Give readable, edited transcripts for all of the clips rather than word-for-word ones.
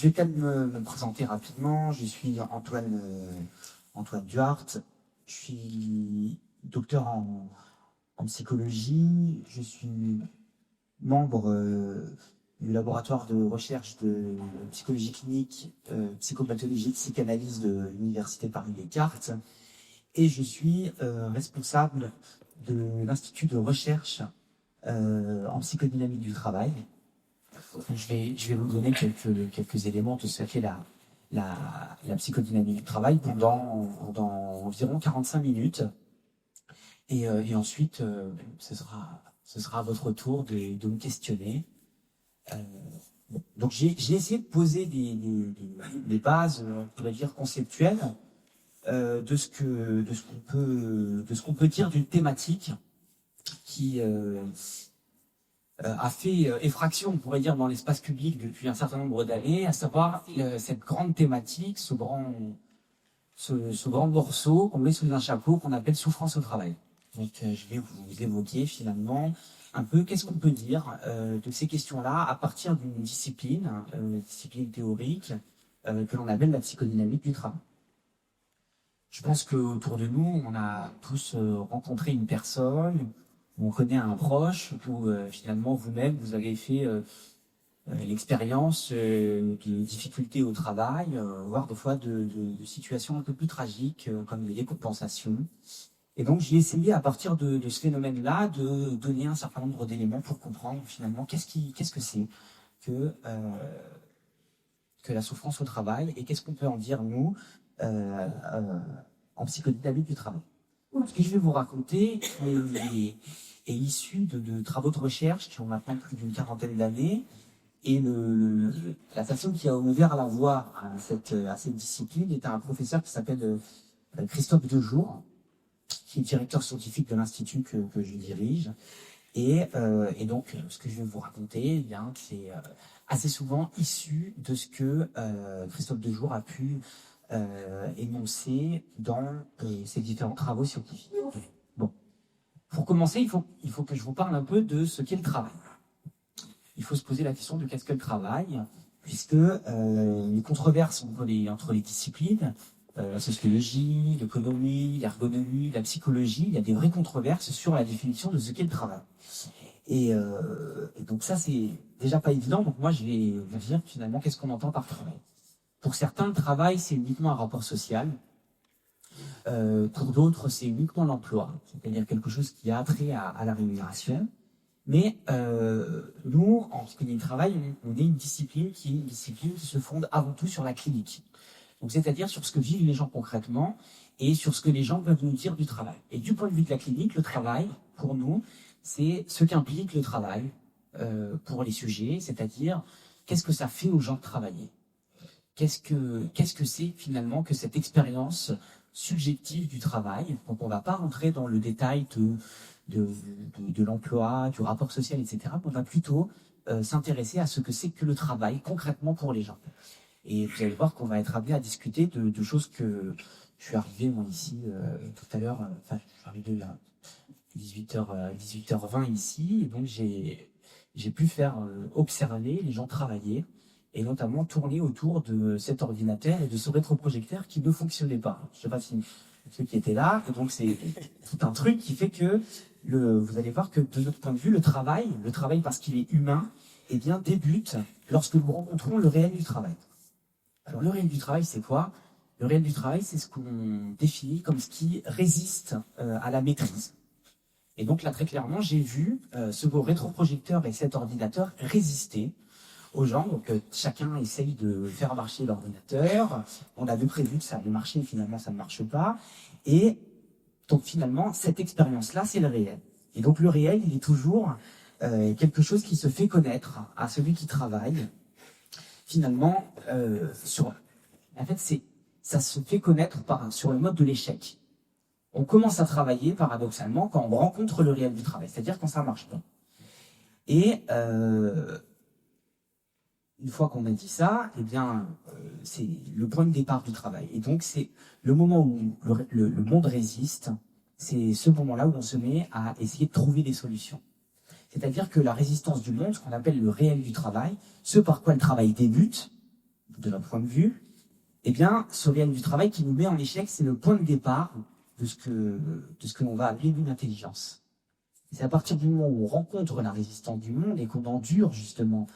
je vais peut-être me présenter rapidement. Je suis Antoine Duhart. Je suis docteur en psychologie. Je suis membre du laboratoire de recherche de psychologie clinique, psychopathologie, psychanalyse de l'Université Paris-Descartes. Et je suis responsable de l'Institut de recherche en psychodynamique du travail. Je vais vous donner quelques éléments de ce qu'est la psychodynamique du travail pendant environ 45 minutes. Et ensuite, ce sera à votre tour de me questionner. Donc j'ai essayé de poser des bases, on pourrait dire conceptuelles, de ce qu'on peut dire d'une thématique qui a fait effraction, on pourrait dire, dans l'espace public depuis un certain nombre d'années, à savoir cette grande thématique, ce grand morceau qu'on met sous un chapeau qu'on appelle souffrance au travail. Donc je vais vous évoquer finalement un peu qu'est-ce qu'on peut dire de ces questions-là à partir d'une discipline théorique que l'on appelle la psychodynamique du travail. Je pense qu'autour de nous, on a tous rencontré une personne, on connaît un proche, ou finalement vous-même, vous avez fait l'expérience de difficultés au travail, voire des fois de situations un peu plus tragiques, comme les décompensations. Et donc j'ai essayé à partir de ce phénomène-là de donner un certain nombre d'éléments pour comprendre finalement qu'est-ce que c'est que la souffrance au travail et qu'est-ce qu'on peut en dire nous en psychodynamique du travail. Ce que je vais vous raconter est issu de travaux de recherche qui ont maintenant plus d'une quarantaine d'années. Et la personne qui a ouvert la voie à cette discipline est un professeur qui s'appelle Christophe Dejour, qui est directeur scientifique de l'institut que je dirige. Et donc, ce que je vais vous raconter, eh bien, c'est assez souvent issu de ce que Christophe Dejour a pu énoncé dans ces différents travaux scientifiques. Bon, pour commencer, il faut que je vous parle un peu de ce qu'est le travail. Il faut se poser la question de qu'est-ce que le travail, puisque les controverses entre les disciplines, la sociologie, l'économie, l'ergonomie, la psychologie, il y a des vraies controverses sur la définition de ce qu'est le travail. Et donc ça, c'est déjà pas évident. Donc moi, je vais vous dire finalement qu'est-ce qu'on entend par travail. Pour certains, le travail, c'est uniquement un rapport social. Pour d'autres, c'est uniquement l'emploi, c'est-à-dire quelque chose qui a trait à la rémunération. Mais nous, en psychologie du travail, on est une discipline qui se fonde avant tout sur la clinique. Donc, c'est-à-dire sur ce que vivent les gens concrètement et sur ce que les gens peuvent nous dire du travail. Et du point de vue de la clinique, le travail, pour nous, c'est ce qu'implique le travail pour les sujets, c'est-à-dire qu'est-ce que ça fait aux gens de travailler. Qu'est-ce que c'est finalement que cette expérience subjective du travail. Donc on ne va pas rentrer dans le détail de l'emploi, du rapport social, etc. On va plutôt s'intéresser à ce que c'est que le travail concrètement pour les gens. Et vous allez voir qu'on va être amené à discuter de choses que je suis arrivé moi ici tout à l'heure. Enfin, je suis arrivé à 18h20 ici, et donc j'ai pu faire observer les gens travailler, et notamment tourner autour de cet ordinateur et de ce rétroprojecteur qui ne fonctionnait pas. Je ne sais pas si ceux qui étaient là, et donc c'est tout un truc qui fait que vous allez voir que de notre point de vue, le travail parce qu'il est humain, eh bien, débute lorsque nous rencontrons le réel du travail. Alors le réel du travail, c'est quoi ? Le réel du travail, c'est ce qu'on définit comme ce qui résiste à la maîtrise. Et donc là, très clairement, j'ai vu ce beau rétroprojecteur et cet ordinateur résister aux gens. Donc chacun essaye de faire marcher l'ordinateur. On avait prévu que ça allait marcher, finalement ça ne marche pas. Et donc finalement, cette expérience-là, c'est le réel. Et donc le réel, il est toujours quelque chose qui se fait connaître à celui qui travaille. Finalement, ça se fait connaître sur le mode de l'échec. On commence à travailler, paradoxalement, quand on rencontre le réel du travail, c'est-à-dire quand ça marche pas. Et une fois qu'on a dit ça, eh bien, c'est le point de départ du travail. Et donc, c'est le moment où le monde résiste, c'est ce moment-là où on se met à essayer de trouver des solutions. C'est-à-dire que la résistance du monde, ce qu'on appelle le réel du travail, ce par quoi le travail débute, de notre point de vue, eh bien, ce réel du travail qui nous met en échec, c'est le point de départ de ce que l'on va appeler une intelligence. C'est à partir du moment où on rencontre la résistance du monde et qu'on endure justement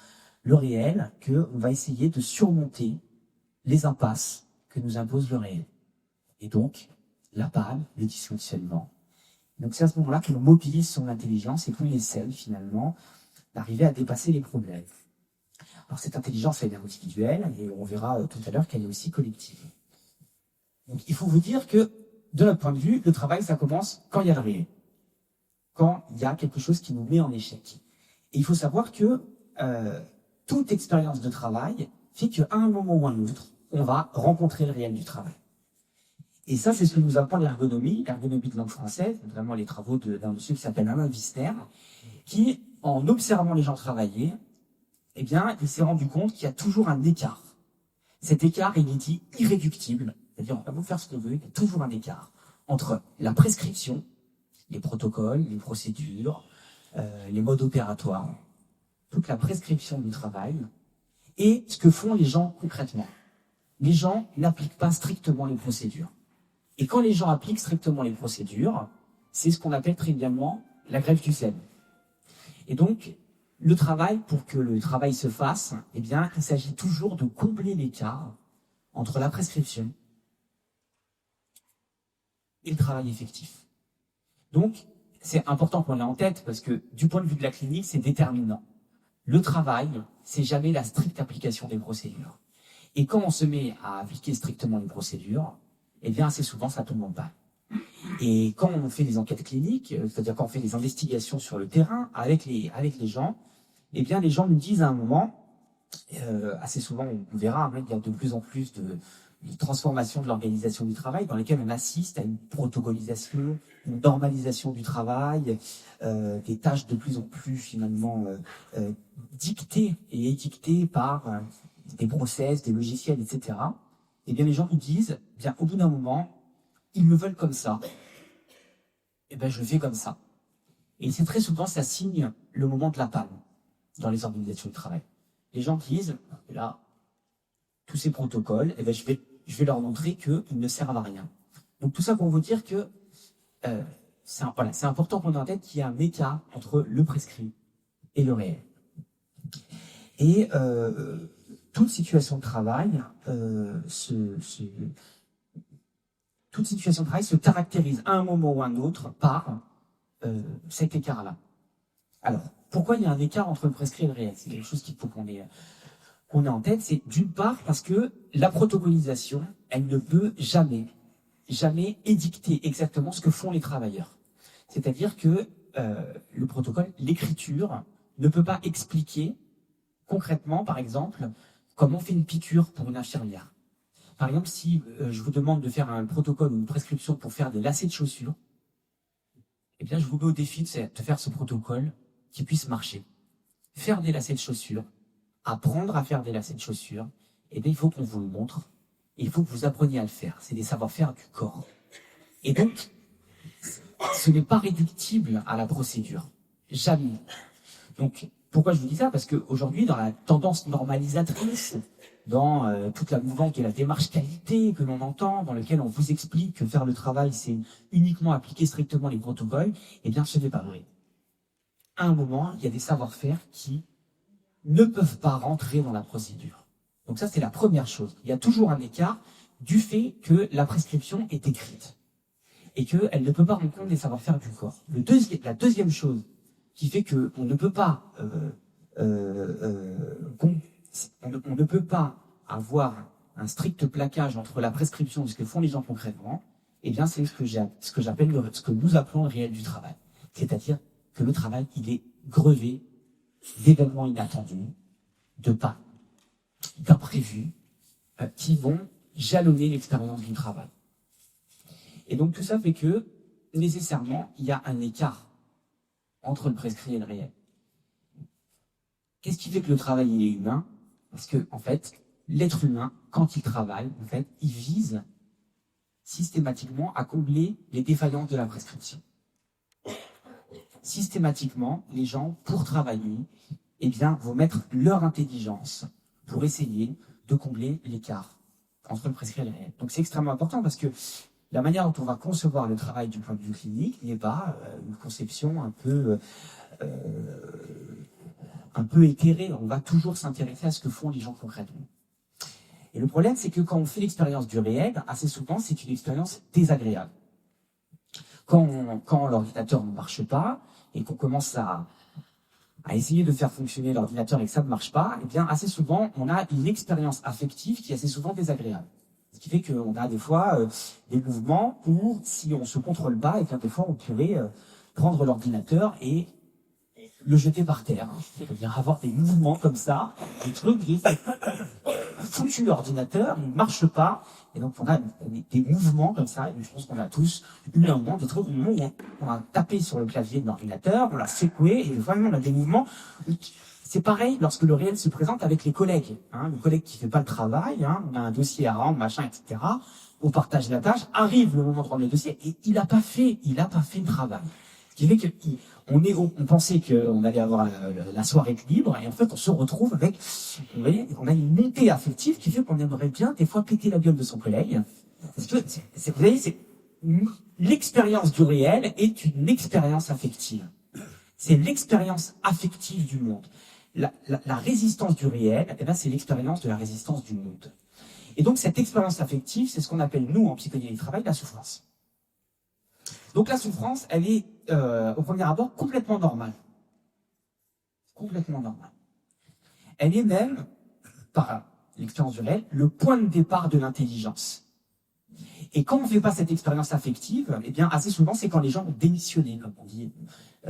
le réel qu'on va essayer de surmonter les impasses que nous impose le réel. Et donc, la panne, le dysfonctionnement. Donc c'est à ce moment-là que l'on mobilise son intelligence et qu'on essaie finalement d'arriver à dépasser les problèmes. Alors cette intelligence, elle est individuelle et on verra tout à l'heure qu'elle est aussi collective. Donc il faut vous dire que, de notre point de vue, le travail, ça commence quand il y a le réel. Quand il y a quelque chose qui nous met en échec. Et il faut savoir que toute expérience de travail fait qu'à un moment ou un autre, on va rencontrer le réel du travail. Et ça, c'est ce que nous apprend l'ergonomie de langue française, vraiment les travaux d'un monsieur qui s'appelle Alain Wissner, qui, en observant les gens travailler, eh bien, il s'est rendu compte qu'il y a toujours un écart. Cet écart, il est dit irréductible. C'est-à-dire, on va vous faire ce qu'on veut, il y a toujours un écart entre la prescription, les protocoles, les procédures, les modes opératoires, toute la prescription du travail, et ce que font les gens concrètement. Les gens n'appliquent pas strictement les procédures. Et quand les gens appliquent strictement les procédures, c'est ce qu'on appelle trivialement la grève du zèle. Et donc, le travail, pour que le travail se fasse, eh bien, il s'agit toujours de combler l'écart entre la prescription et le travail effectif. Donc, c'est important qu'on l'ait en tête parce que, du point de vue de la clinique, c'est déterminant. Le travail, c'est jamais la stricte application des procédures. Et quand on se met à appliquer strictement les procédures, eh bien, assez souvent, ça tombe en panne. Et quand on fait des enquêtes cliniques, c'est-à-dire quand on fait des investigations sur le terrain avec les gens, eh bien, les gens nous disent à un moment, assez souvent, on verra, il y a de plus en plus de transformation de l'organisation du travail dans lesquelles on assiste à une protocolisation, une normalisation du travail, des tâches de plus en plus finalement dictées et étiquetées par des process, des logiciels, etc. Eh bien, les gens nous disent, bien, au bout d'un moment, ils me veulent comme ça. Eh bien, je fais comme ça. Et c'est très souvent, ça signe le moment de la panne dans les organisations de travail. Les gens disent, là, tous ces protocoles, eh bien, je vais leur montrer qu'ils ne servent à rien. Donc, tout ça pour vous dire que c'est important qu'on ait en tête qu'il y a un écart entre le prescrit et le réel. Et toute situation de travail se caractérise à un moment ou à un autre par cet écart-là. Alors, pourquoi il y a un écart entre le prescrit et le réel? C'est quelque chose qu'il faut qu'on ait en tête. C'est d'une part parce que la protocolisation, elle ne peut jamais édicter exactement ce que font les travailleurs. C'est-à-dire que le protocole, l'écriture, ne peut pas expliquer concrètement, par exemple, comment on fait une piqûre pour une infirmière. Par exemple, si je vous demande de faire un protocole ou une prescription pour faire des lacets de chaussures, eh bien, je vous mets au défi de faire ce protocole qui puisse marcher. Faire des lacets de chaussures, apprendre à faire des lacets de chaussures, eh bien, il faut qu'on vous le montre. Il faut que vous appreniez à le faire. C'est des savoir-faire du corps. Et donc, ce n'est pas réductible à la procédure. Jamais. Donc, pourquoi je vous dis ça? Parce qu'aujourd'hui, dans la tendance normalisatrice, dans toute la mouvance de la démarche qualité que l'on entend, dans lequel on vous explique que faire le travail, c'est uniquement appliquer strictement les protocoles, eh bien, ce n'est pas vrai. À un moment, il y a des savoir-faire qui ne peuvent pas rentrer dans la procédure. Donc ça, c'est la première chose. Il y a toujours un écart du fait que la prescription est écrite et qu'elle ne peut pas rendre compte des savoir-faire du corps. La deuxième chose qui fait qu'on ne peut pas on ne peut pas avoir un strict plaquage entre la prescription et ce que font les gens concrètement, eh bien, c'est ce que nous appelons le réel du travail. C'est-à-dire que le travail, il est grevé d'événements inattendus, de pas, d'imprévus, qui vont jalonner l'expérience du travail. Et donc, tout ça fait que, nécessairement, il y a un écart entre le prescrit et le réel. Qu'est-ce qui fait que le travail est humain? Parce que, en fait, l'être humain, quand il travaille, en fait, il vise systématiquement à combler les défaillances de la prescription. Systématiquement, les gens, pour travailler, eh bien, vont mettre leur intelligence pour essayer de combler l'écart entre le prescrit et le réel. Donc c'est extrêmement important parce que la manière dont on va concevoir le travail du point de vue clinique n'est pas une conception un peu éthérée. On va toujours s'intéresser à ce que font les gens concrètement. Et le problème, c'est que quand on fait l'expérience du réel, assez souvent, c'est une expérience désagréable. Quand l'ordinateur ne marche pas et qu'on commence à essayer de faire fonctionner l'ordinateur et que ça ne marche pas, eh bien, assez souvent, on a une expérience affective qui est assez souvent désagréable. Ce qui fait qu'on a des fois des mouvements où, si on se contrôle pas, et bien des fois, on pourrait prendre l'ordinateur et le jeter par terre. C'est-à-dire avoir des mouvements comme ça, des trucs qui foutu l'ordinateur, il ne marche pas, et donc on a des mouvements comme ça, et je pense qu'on a tous eu un moment, des trucs où on a tapé sur le clavier de l'ordinateur, on l'a secoué, et vraiment on a des mouvements. C'est pareil lorsque le réel se présente avec les collègues. Le collègue qui fait pas le travail, on a un dossier à rendre, machin, etc. On partage la tâche, arrive le moment de rendre le dossier, et il a pas fait le travail. Ce qui fait que on pensait qu'on allait avoir la soirée de libre, et en fait, on se retrouve avec, vous voyez, on a une montée affective qui fait qu'on aimerait bien, des fois, péter la gueule de son collègue. Parce que, vous voyez, l'expérience du réel est une expérience affective. C'est l'expérience affective du monde. La résistance du réel, eh ben, c'est l'expérience de la résistance du monde. Et donc, cette expérience affective, c'est ce qu'on appelle, nous, en psychologie du travail, la souffrance. Donc la souffrance, elle est, au premier abord, complètement normale. Complètement normale. Elle est même, par l'expérience du réel, le point de départ de l'intelligence. Et quand on ne fait pas cette expérience affective, eh bien, assez souvent, c'est quand les gens ont démissionné, comme on dit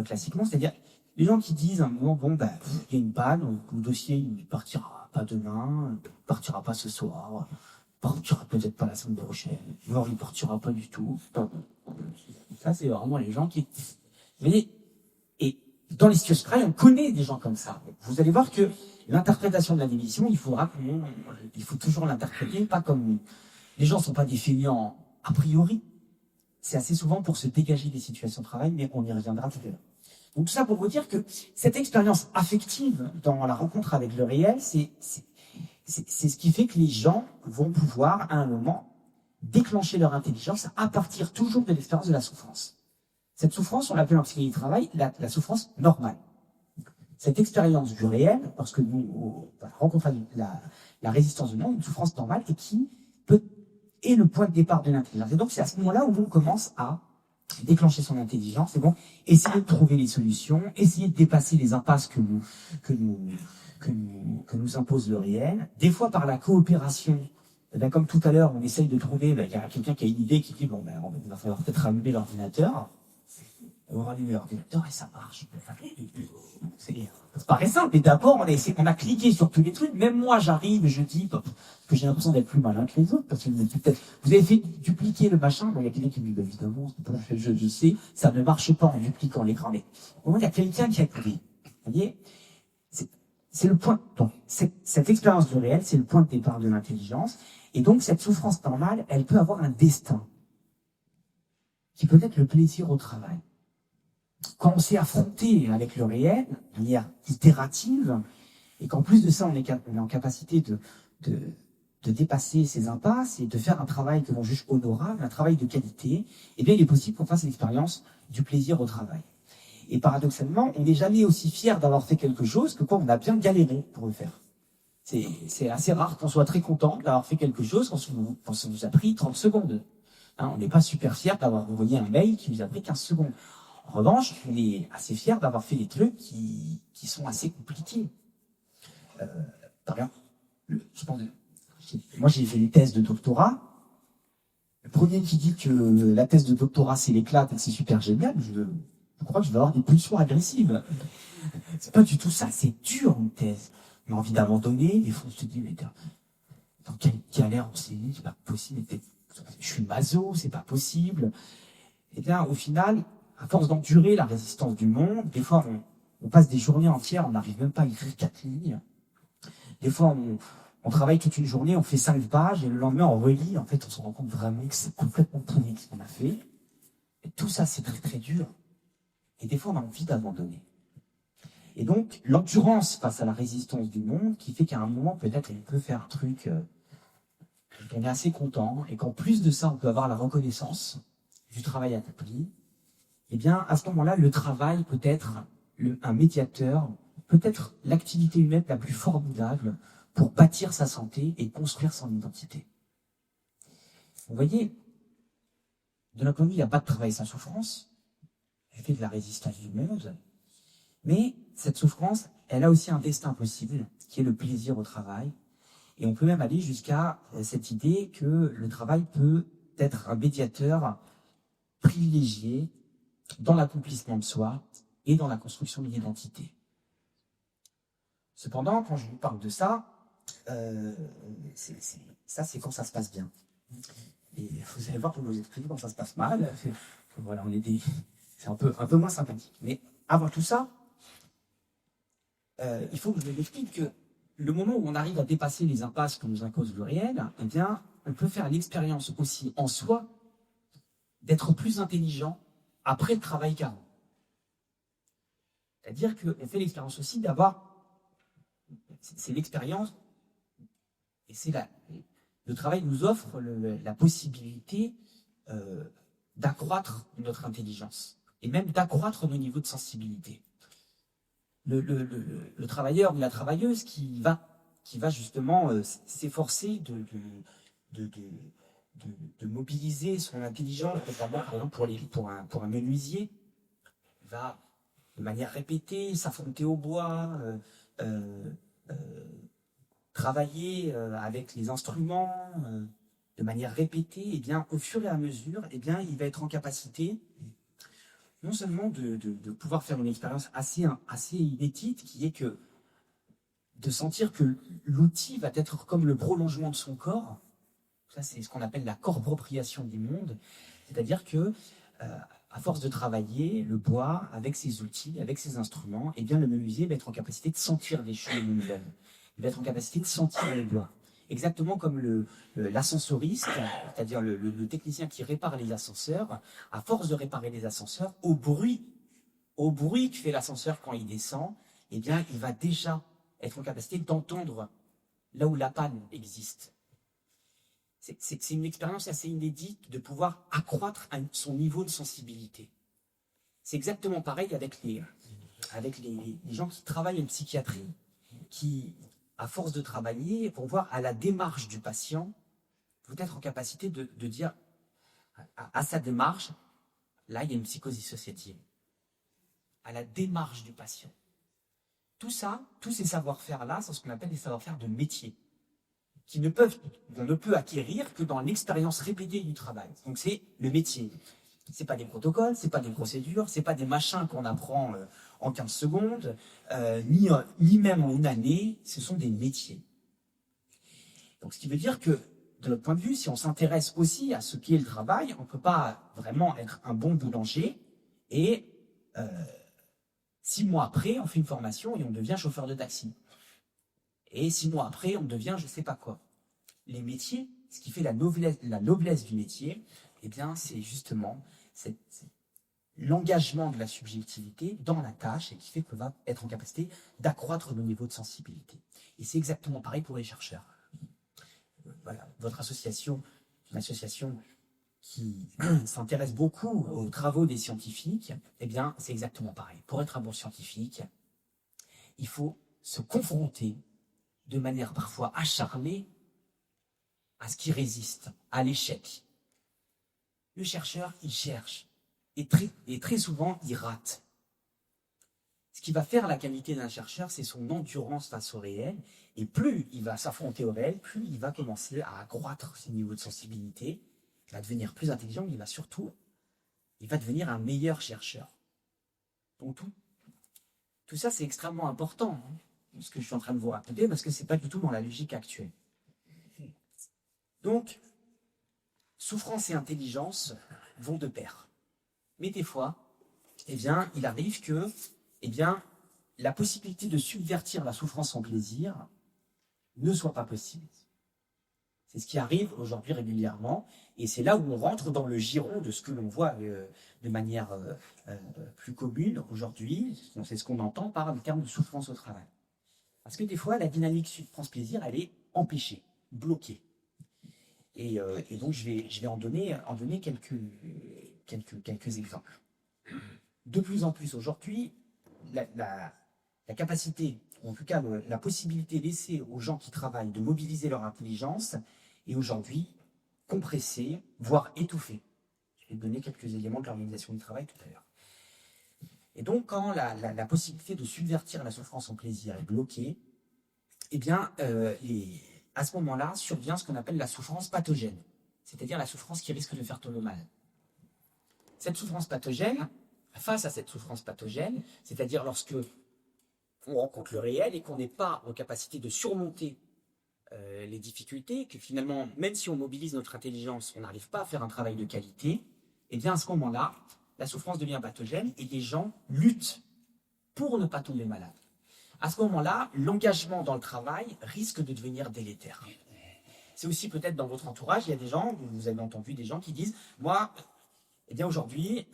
classiquement. C'est-à-dire, les gens qui disent à un moment, bon, ben, il y a une panne, le dossier, il ne partira pas demain, il ne partira pas ce soir, il ne partira peut-être pas la semaine prochaine, voire il ne partira pas du tout. Ça, c'est vraiment les gens qui... Vous voyez, et dans les situations de travail, on connaît des gens comme ça. Vous allez voir que l'interprétation de la démission, il faut toujours l'interpréter, pas comme... Les gens ne sont pas des feignants a priori. C'est assez souvent pour se dégager des situations de travail, mais on y reviendra tout à l'heure. Donc tout ça pour vous dire que cette expérience affective dans la rencontre avec le réel, c'est ce qui fait que les gens vont pouvoir, à un moment, déclencher leur intelligence à partir toujours de l'expérience de la souffrance. Cette souffrance, on l'appelle en psychologie du travail la souffrance normale. Cette expérience du réel, lorsque nous rencontrons la résistance du monde, une souffrance normale et qui est le point de départ de l'intelligence. Et donc c'est à ce moment-là où on commence à déclencher son intelligence, et bon, essayer de trouver les solutions, essayer de dépasser les impasses que nous impose le réel, des fois par la coopération. Ben, comme tout à l'heure, on essaye de trouver, il y a quelqu'un qui a une idée qui dit, bon, ben, il va falloir peut-être rallumer l'ordinateur. On rallume l'ordinateur et ça marche. C'est pas simple, mais d'abord, on a cliqué sur tous les trucs. Même moi, j'arrive et je dis, que j'ai l'impression d'être plus malin que les autres, parce que vous avez fait dupliquer le machin. Bon, il y a quelqu'un qui me dit, ben, évidemment, je sais, ça ne marche pas en dupliquant l'écran. Mais au moins, il y a quelqu'un qui a cliqué. Vous voyez? C'est le point. Donc, cette expérience du réel, c'est le point de départ de l'intelligence. Et donc, cette souffrance normale, elle peut avoir un destin, qui peut être le plaisir au travail. Quand on s'est affronté avec le réel, de manière itérative, et qu'en plus de ça, on est en capacité de dépasser ces impasses et de faire un travail que l'on juge honorable, un travail de qualité, eh bien, il est possible qu'on fasse l'expérience du plaisir au travail. Et paradoxalement, on n'est jamais aussi fier d'avoir fait quelque chose que quand on a bien galéré pour le faire. C'est assez rare qu'on soit très content d'avoir fait quelque chose quand ça nous a pris 30 secondes. On n'est pas super fier d'avoir envoyé un mail qui nous a pris 15 secondes. En revanche, on est assez fier d'avoir fait des trucs qui sont assez compliqués. Par exemple, moi j'ai fait une thèse de doctorat. Le premier qui dit que la thèse de doctorat c'est l'éclat et que c'est super génial, je crois que je vais avoir des pulsions agressives. C'est pas du tout ça, c'est dur une thèse. On a envie d'abandonner, des fois on se dit, mais dans quelle galère on s'est dit, c'est pas possible, je suis maso, c'est pas possible. Et bien au final, à force d'endurer la résistance du monde, des fois on passe des journées entières, on n'arrive même pas à écrire 4 lignes. Des fois on travaille toute une journée, on fait 5 pages, et le lendemain on relit, en fait on se rend compte vraiment que c'est complètement pourri ce qu'on a fait. Et tout ça c'est très très dur. Et des fois on a envie d'abandonner. Et donc, l'endurance face à la résistance du monde qui fait qu'à un moment, peut-être, on peut faire un truc dont on est assez content, et qu'en plus de ça, on peut avoir la reconnaissance du travail accompli. Eh bien, à ce moment-là, le travail peut être un médiateur, peut-être l'activité humaine la plus formidable pour bâtir sa santé et construire son identité. Vous voyez, de notre point de vue, il n'y a pas de travail sans souffrance, du fait de la résistance du monde, mais cette souffrance, elle a aussi un destin possible, qui est le plaisir au travail, et on peut même aller jusqu'à cette idée que le travail peut être un médiateur privilégié dans l'accomplissement de soi et dans la construction d'une identité. Cependant, quand je vous parle de ça, c'est quand ça se passe bien. Et vous allez voir pour vous expliquer quand ça se passe mal. Voilà, c'est un peu moins sympathique. Mais avant tout ça, il faut que je vous explique que le moment où on arrive à dépasser les impasses que nous impose le réel, eh bien, on peut faire l'expérience aussi en soi d'être plus intelligent après le travail qu'avant. C'est-à-dire qu'on fait l'expérience aussi d'avoir, c'est l'expérience, et le travail nous offre la possibilité d'accroître notre intelligence, et même d'accroître nos niveaux de sensibilité. Le travailleur ou la travailleuse qui va justement s'efforcer de mobiliser son intelligence, notamment par exemple pour un menuisier, va de manière répétée s'affronter au bois, travailler avec les instruments de manière répétée, et bien au fur et à mesure, et bien il va être en capacité non seulement de pouvoir faire une expérience assez inédite, qui est que de sentir que l'outil va être comme le prolongement de son corps. Ça, c'est ce qu'on appelle la corpropriation du monde. C'est-à-dire que, à force de travailler le bois avec ses outils, avec ses instruments, eh bien, le menuisier va être en capacité de sentir les choses nouvelles. Il va être en capacité de sentir le bois. Exactement comme l'ascensoriste, c'est-à-dire le technicien qui répare les ascenseurs, à force de réparer les ascenseurs, au bruit que fait l'ascenseur quand il descend, eh bien, il va déjà être en capacité d'entendre là où la panne existe. C'est une expérience assez inédite de pouvoir accroître son niveau de sensibilité. C'est exactement pareil avec les gens qui travaillent en psychiatrie, qui, à force de travailler, pour voir à la démarche du patient, vous être en capacité de dire à sa démarche, là, il y a une psychose dissociative. À la démarche du patient. Tout ça, tous ces savoir-faire-là, c'est ce qu'on appelle des savoir-faire de métier, qu'on ne peut acquérir que dans l'expérience répétée du travail. Donc c'est le métier. C'est pas des protocoles, c'est pas des procédures, c'est pas des machins qu'on apprend en 15 secondes, ni même en une année, ce sont des métiers. Donc ce qui veut dire que, de notre point de vue, si on s'intéresse aussi à ce qu'est le travail, on ne peut pas vraiment être un bon boulanger et 6 mois après, on fait une formation et on devient chauffeur de taxi. Et 6 mois après, on devient je ne sais pas quoi. Les métiers, ce qui fait la noblesse du métier, eh bien, c'est justement l'engagement de la subjectivité dans la tâche et qui fait qu'on va être en capacité d'accroître nos niveaux de sensibilité. Et c'est exactement pareil pour les chercheurs. Voilà, votre association, une association qui s'intéresse beaucoup aux travaux des scientifiques, eh bien, c'est exactement pareil. Pour être un bon scientifique, il faut se confronter de manière parfois acharnée à ce qui résiste, à l'échec. Le chercheur, il cherche, et très souvent, il rate. Ce qui va faire la qualité d'un chercheur, c'est son endurance face au réel, et plus il va s'affronter au réel, plus il va commencer à accroître ses niveaux de sensibilité, il va devenir plus intelligent, mais il va devenir un meilleur chercheur. Donc tout ça, c'est extrêmement important, hein, ce que je suis en train de vous raconter, parce que c'est pas du tout dans la logique actuelle. Donc, souffrance et intelligence vont de pair. Mais des fois, eh bien, il arrive que, eh bien, la possibilité de subvertir la souffrance en plaisir ne soit pas possible. C'est ce qui arrive aujourd'hui régulièrement, et c'est là où on rentre dans le giron de ce que l'on voit de manière plus commune aujourd'hui. C'est ce qu'on entend par le terme de souffrance au travail. Parce que des fois, la dynamique souffrance-plaisir, elle est empêchée, bloquée. Et donc, je vais en donner quelques exemples. De plus en plus aujourd'hui, la capacité, ou en tout cas la possibilité laissée aux gens qui travaillent de mobiliser leur intelligence est aujourd'hui compressée, voire étouffée. Je vais donner quelques éléments de l'organisation du travail tout à l'heure. Et donc, quand la possibilité de subvertir la souffrance en plaisir est bloquée, eh bien, à ce moment-là, survient ce qu'on appelle la souffrance pathogène, c'est-à-dire la souffrance qui risque de faire tomber mal. Cette souffrance pathogène, face à cette souffrance pathogène, c'est-à-dire lorsque on rencontre le réel et qu'on n'est pas en capacité de surmonter les difficultés, que finalement, même si on mobilise notre intelligence, on n'arrive pas à faire un travail de qualité, eh bien à ce moment-là, la souffrance devient pathogène et les gens luttent pour ne pas tomber malade. À ce moment-là, l'engagement dans le travail risque de devenir délétère. C'est aussi peut-être dans votre entourage, il y a des gens, vous avez entendu des gens qui disent « Moi, eh bien aujourd'hui,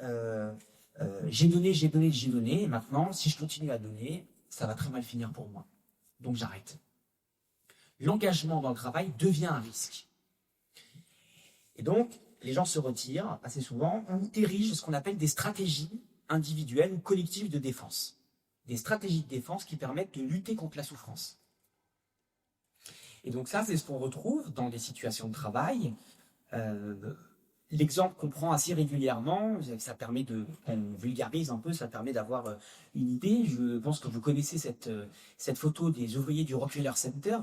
j'ai donné, et maintenant, si je continue à donner, ça va très mal finir pour moi. Donc j'arrête. » L'engagement dans le travail devient un risque. Et donc, les gens se retirent assez souvent ou érigent ce qu'on appelle des stratégies individuelles ou collectives de défense. Des stratégies de défense qui permettent de lutter contre la souffrance. Et donc ça, c'est ce qu'on retrouve dans des situations de travail. L'exemple qu'on prend assez régulièrement, ça permet on vulgarise un peu, ça permet d'avoir une idée. Je pense que vous connaissez cette photo des ouvriers du Rockefeller Center,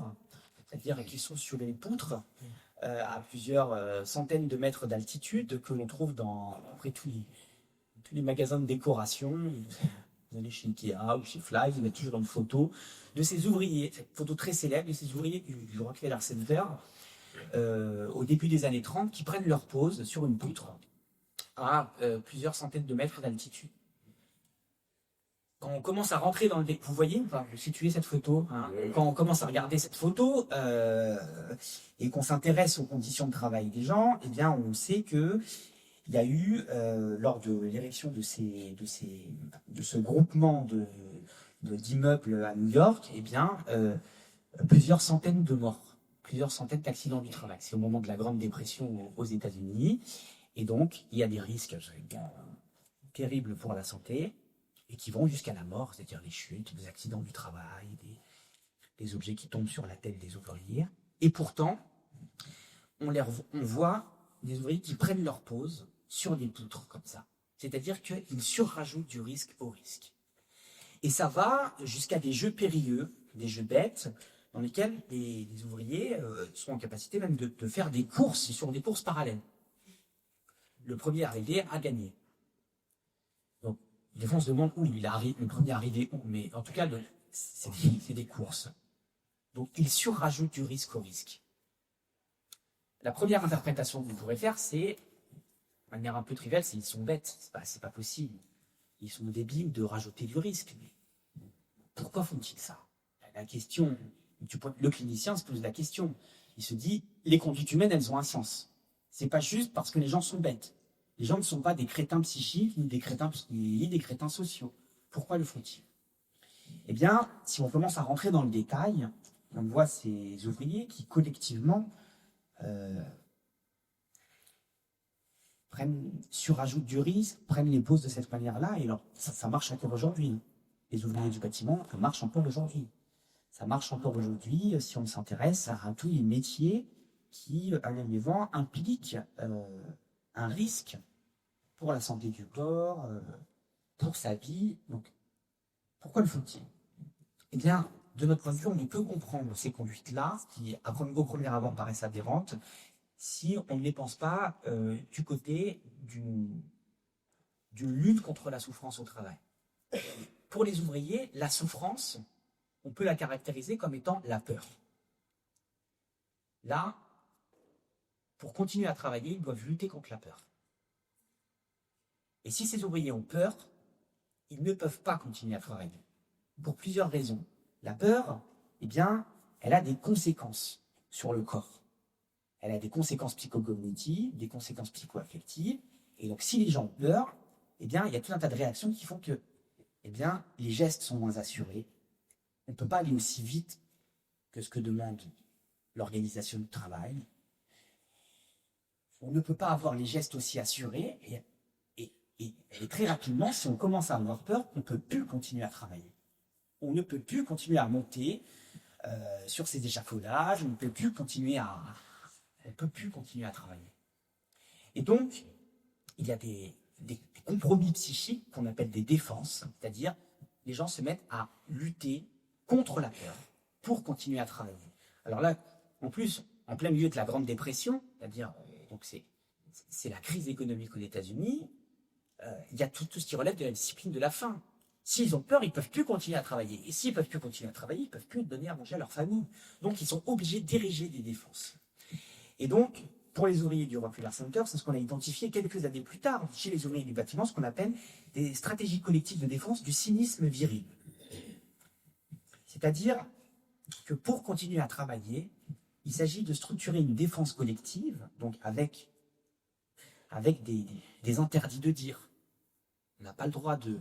c'est-à-dire qu'ils sont sur les poutres à plusieurs centaines de mètres d'altitude que l'on trouve dans à peu près tous les magasins de décoration. Vous allez chez Ikea ou chez Fly, vous mettez toujours une photo de ces ouvriers, cette photo très célèbre de ces ouvriers du Rockefeller Center au début des années 30 qui prennent leur pause sur une poutre à plusieurs centaines de mètres d'altitude. Quand on commence à rentrer dans le détail, vous voyez, enfin, vous situez cette photo, hein, quand on commence à regarder cette photo et qu'on s'intéresse aux conditions de travail des gens, eh bien on sait que il y a eu, lors de l'érection de ce groupement d'immeubles à New York, eh bien, plusieurs centaines de morts, plusieurs centaines d'accidents du travail. C'est au moment de la Grande Dépression aux États-Unis. Et donc, il y a des risques terribles pour la santé et qui vont jusqu'à la mort, c'est-à-dire les chutes, les accidents du travail, des objets qui tombent sur la tête des ouvriers. Et pourtant, on voit des ouvriers qui prennent leur pause sur des poutres comme ça. C'est-à-dire qu'ils surrajoutent du risque au risque. Et ça va jusqu'à des jeux périlleux, des jeux bêtes, dans lesquels les ouvriers sont en capacité même de faire des courses sur des courses parallèles. Le premier arrivé a gagné. Donc, des fois on se demande où le premier arrivé où, mais en tout cas, c'est des courses. Donc, ils surrajoutent du risque au risque. La première interprétation que vous pourrez faire, c'est, de manière un peu triviale, c'est ils sont bêtes. C'est pas possible. Ils sont débiles de rajouter du risque. Mais pourquoi font-ils ça? La question, le clinicien se pose la question. Il se dit, les conduites humaines, elles ont un sens. C'est pas juste parce que les gens sont bêtes. Les gens ne sont pas des crétins psychiques, ni des crétins sociaux. Pourquoi le font-ils? Eh bien, si on commence à rentrer dans le détail, on voit ces ouvriers qui, collectivement, surajoutent du risque, prennent les pauses de cette manière-là, et alors, ça marche encore aujourd'hui. Les ouvriers du bâtiment, ça marche encore aujourd'hui. Ça marche encore aujourd'hui si on s'intéresse à tous les métiers qui, à l'événement, impliquent un risque pour la santé du corps, pour sa vie. Donc, pourquoi le faut-il? Eh bien, de notre point de vue, on ne peut comprendre ces conduites-là, qui, au premier abord, paraissent aberrantes, si on ne les pense pas du côté d'une lutte contre la souffrance au travail. Pour les ouvriers, la souffrance, on peut la caractériser comme étant la peur. Là, pour continuer à travailler, ils doivent lutter contre la peur. Et si ces ouvriers ont peur, ils ne peuvent pas continuer à travailler. Pour plusieurs raisons. La peur, eh bien, elle a des conséquences sur le corps. elle a des conséquences psychocognitives, des conséquences psychoaffectives. Et donc, si les gens ont peur, eh bien, il y a tout un tas de réactions qui font que, eh bien, les gestes sont moins assurés. On ne peut pas aller aussi vite que ce que demande l'organisation du travail. On ne peut pas avoir les gestes aussi assurés. Et très rapidement, si on commence à avoir peur, on ne peut plus continuer à travailler. On ne peut plus continuer à monter sur ces échafaudages, on ne peut plus continuer à travailler. Et donc, il y a des compromis psychiques qu'on appelle des défenses, c'est-à-dire les gens se mettent à lutter contre la peur pour continuer à travailler. Alors là, en plus, en plein milieu de la Grande Dépression, c'est-à-dire, donc c'est la crise économique aux États-Unis, il y a tout ce qui relève de la discipline de la faim. S'ils ont peur, ils ne peuvent plus continuer à travailler. Et s'ils ne peuvent plus continuer à travailler, ils ne peuvent plus donner à manger à leur famille. Donc, ils sont obligés d'ériger des défenses. Et donc, pour les ouvriers du Rockefeller Center, c'est ce qu'on a identifié quelques années plus tard, chez les ouvriers du bâtiment, ce qu'on appelle des stratégies collectives de défense du cynisme viril. C'est-à-dire que pour continuer à travailler, il s'agit de structurer une défense collective, donc avec des interdits de dire. On n'a pas le droit de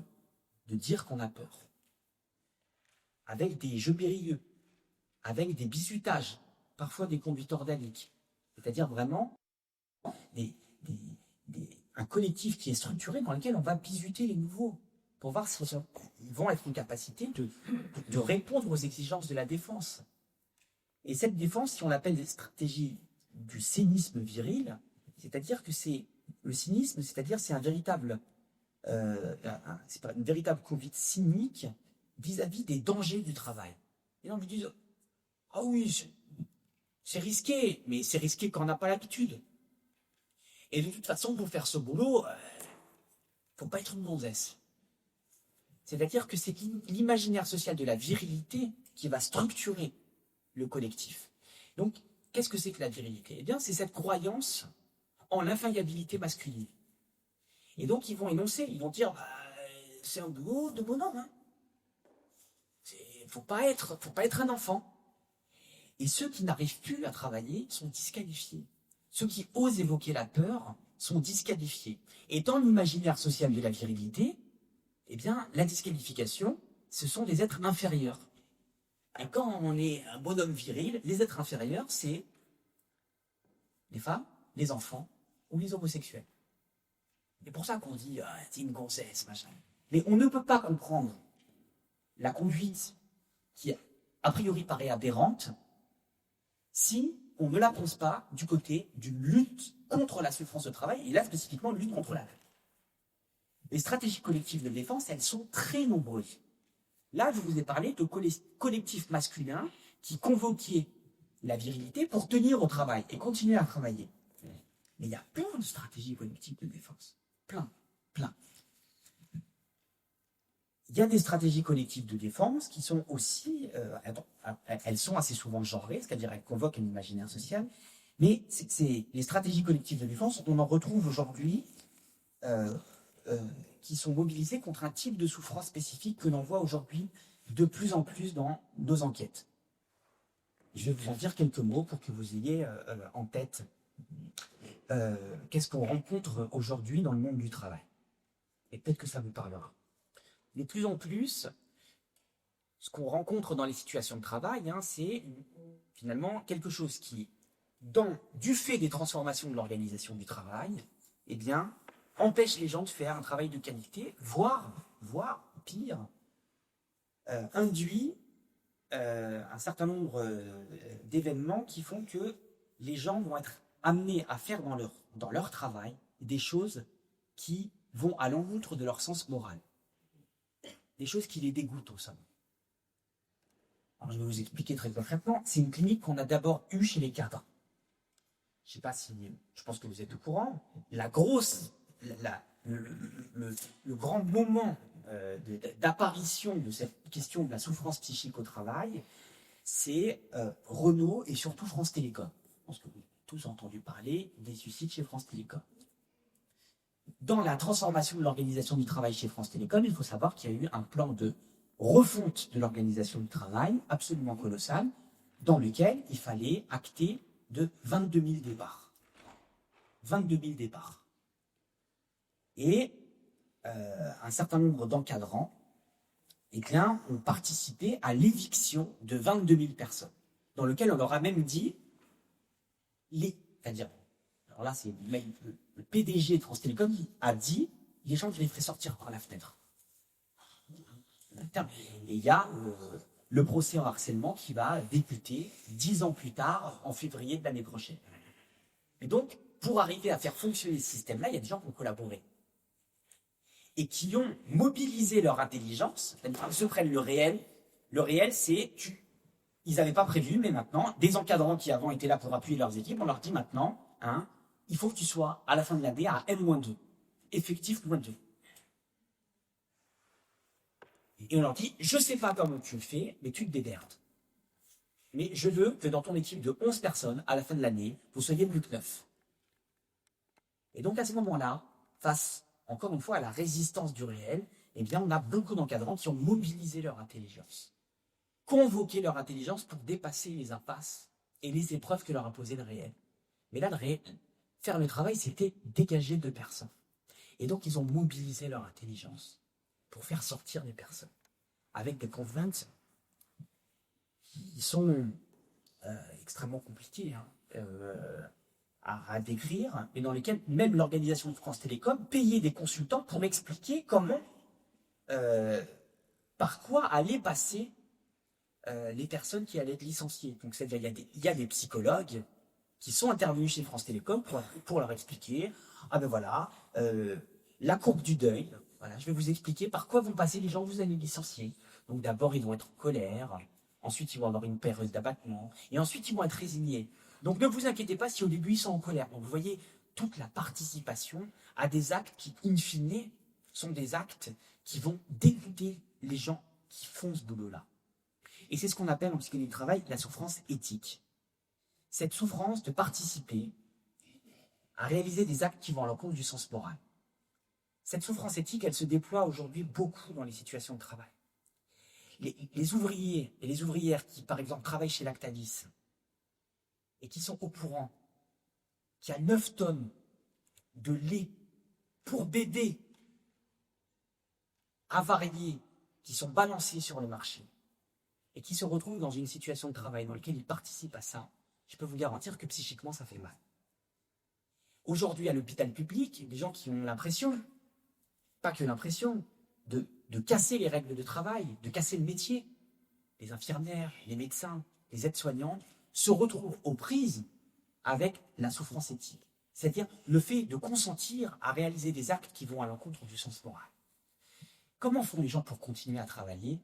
dire qu'on a peur. Avec des jeux périlleux, avec des bizutages, parfois des conduites ordaliques. C'est-à-dire vraiment un collectif qui est structuré dans lequel on va bisuter les nouveaux pour voir s'ils vont être en capacité de répondre aux exigences de la défense. Et cette défense, si on l'appelle des stratégies du cynisme viril, c'est-à-dire que le cynisme, c'est-à-dire c'est une véritable conduite cynique vis-à-vis des dangers du travail. Et donc ils disent, ah oui, c'est risqué, mais c'est risqué quand on n'a pas l'habitude. Et de toute façon, pour faire ce boulot, faut pas être une gonzesse. C'est-à-dire que c'est l'imaginaire social de la virilité qui va structurer le collectif. Donc, qu'est-ce que c'est que la virilité? Eh bien, c'est cette croyance en l'infaillibilité masculine. Et donc, ils vont énoncer, ils vont dire, c'est un boulot de bonhomme. Hein. Faut pas être un enfant. Et ceux qui n'arrivent plus à travailler sont disqualifiés. Ceux qui osent évoquer la peur sont disqualifiés. Et dans l'imaginaire social de la virilité, eh bien, la disqualification, ce sont des êtres inférieurs. Et quand on est un bonhomme viril, les êtres inférieurs, c'est les femmes, les enfants ou les homosexuels. C'est pour ça qu'on dit c'est une gonzesse, machin. Mais on ne peut pas comprendre la conduite qui, a priori, paraît aberrante si on ne la pose pas du côté d'une lutte contre la souffrance de travail, et là, spécifiquement, une lutte contre la peur. Les stratégies collectives de défense, elles sont très nombreuses. Là, je vous ai parlé de collectifs masculins qui convoquaient la virilité pour tenir au travail et continuer à travailler. Mais il y a plein de stratégies collectives de défense. Plein. Il y a des stratégies collectives de défense qui sont aussi, elles sont assez souvent genrées, c'est-à-dire elles convoquent un imaginaire social, mais les stratégies collectives de défense, on en retrouve aujourd'hui qui sont mobilisées contre un type de souffrance spécifique que l'on voit aujourd'hui de plus en plus dans nos enquêtes. Je vais vous en dire quelques mots pour que vous ayez en tête qu'est-ce qu'on rencontre aujourd'hui dans le monde du travail. Et peut-être que ça vous parlera. De plus en plus, ce qu'on rencontre dans les situations de travail, c'est finalement quelque chose qui, du fait des transformations de l'organisation du travail, eh bien, empêche les gens de faire un travail de qualité, voire pire, induit un certain nombre d'événements qui font que les gens vont être amenés à faire dans leur travail des choses qui vont à l'encontre de leur sens moral. Des choses qui les dégoûtent au sommet. Alors, je vais vous expliquer très concrètement. C'est une clinique qu'on a d'abord eue chez les cadres. Je pense que vous êtes au courant. Le grand moment d'apparition de cette question de la souffrance psychique au travail, c'est Renault et surtout France Télécom. Je pense que vous avez tous entendu parler des suicides chez France Télécom. Dans la transformation de l'organisation du travail chez France Télécom, il faut savoir qu'il y a eu un plan de refonte de l'organisation du travail absolument colossal, dans lequel il fallait acter de 22 000 départs. 22 000 départs. Et un certain nombre d'encadrants ont participé à l'éviction de 22 000 personnes, dans lequel on leur a même dit, c'est-à-dire, alors là, c'est le PDG de France Télécom a dit, les gens, je les ferai sortir par la fenêtre. Et il y a le procès en harcèlement qui va débuter 10 ans plus tard, en février de l'année prochaine. Et donc, pour arriver à faire fonctionner ce système-là, il y a des gens qui ont collaboré et qui ont mobilisé leur intelligence, c'est-à-dire qu'ils se prennent le réel. Le réel, c'est ils n'avaient pas prévu, mais maintenant, des encadrants qui avant étaient là pour appuyer leurs équipes, on leur dit maintenant, il faut que tu sois à la fin de l'année à N-2, effectif -2. Et on leur dit, je ne sais pas comment tu le fais, mais tu te démerdes. Mais je veux que dans ton équipe de 11 personnes, à la fin de l'année, vous soyez plus que 9. Et donc à ce moment-là, face, encore une fois, à la résistance du réel, eh bien, on a beaucoup d'encadrants qui ont mobilisé leur intelligence, convoqué leur intelligence pour dépasser les impasses et les épreuves que leur a posées le réel. Mais là, faire le travail, c'était dégager 2 personnes. Et donc, ils ont mobilisé leur intelligence pour faire sortir des personnes, avec des contraintes qui sont extrêmement compliquées à décrire, mais dans lesquelles même l'organisation de France Télécom payait des consultants pour expliquer comment, par quoi allaient passer les personnes qui allaient être licenciées. Donc il y a des psychologues qui sont intervenus chez France Télécom pour leur expliquer, la courbe du deuil. Voilà, je vais vous expliquer par quoi vont passer les gens que vous allez licencier. Donc d'abord, ils vont être en colère, ensuite ils vont avoir une période d'abattement, et ensuite ils vont être résignés. Donc ne vous inquiétez pas si au début ils sont en colère. Donc vous voyez toute la participation à des actes qui, in fine, sont des actes qui vont dégoûter les gens qui font ce boulot-là. Et c'est ce qu'on appelle en psychologie du travail la souffrance éthique. Cette souffrance de participer à réaliser des actes qui vont à l'encontre du sens moral. Cette souffrance éthique, elle se déploie aujourd'hui beaucoup dans les situations de travail. Les ouvriers et les ouvrières qui, par exemple, travaillent chez Lactalis et qui sont au courant qu'il y a 9 tonnes de lait pour bébés avariés qui sont balancés sur le marché et qui se retrouvent dans une situation de travail dans laquelle ils participent à ça, je peux vous garantir que psychiquement, ça fait mal. Aujourd'hui, à l'hôpital public, des gens qui ont l'impression, pas que l'impression, de casser les règles de travail, de casser le métier. Les infirmières, les médecins, les aides-soignantes se retrouvent aux prises avec la souffrance éthique. C'est-à-dire le fait de consentir à réaliser des actes qui vont à l'encontre du sens moral. Comment font les gens pour continuer à travailler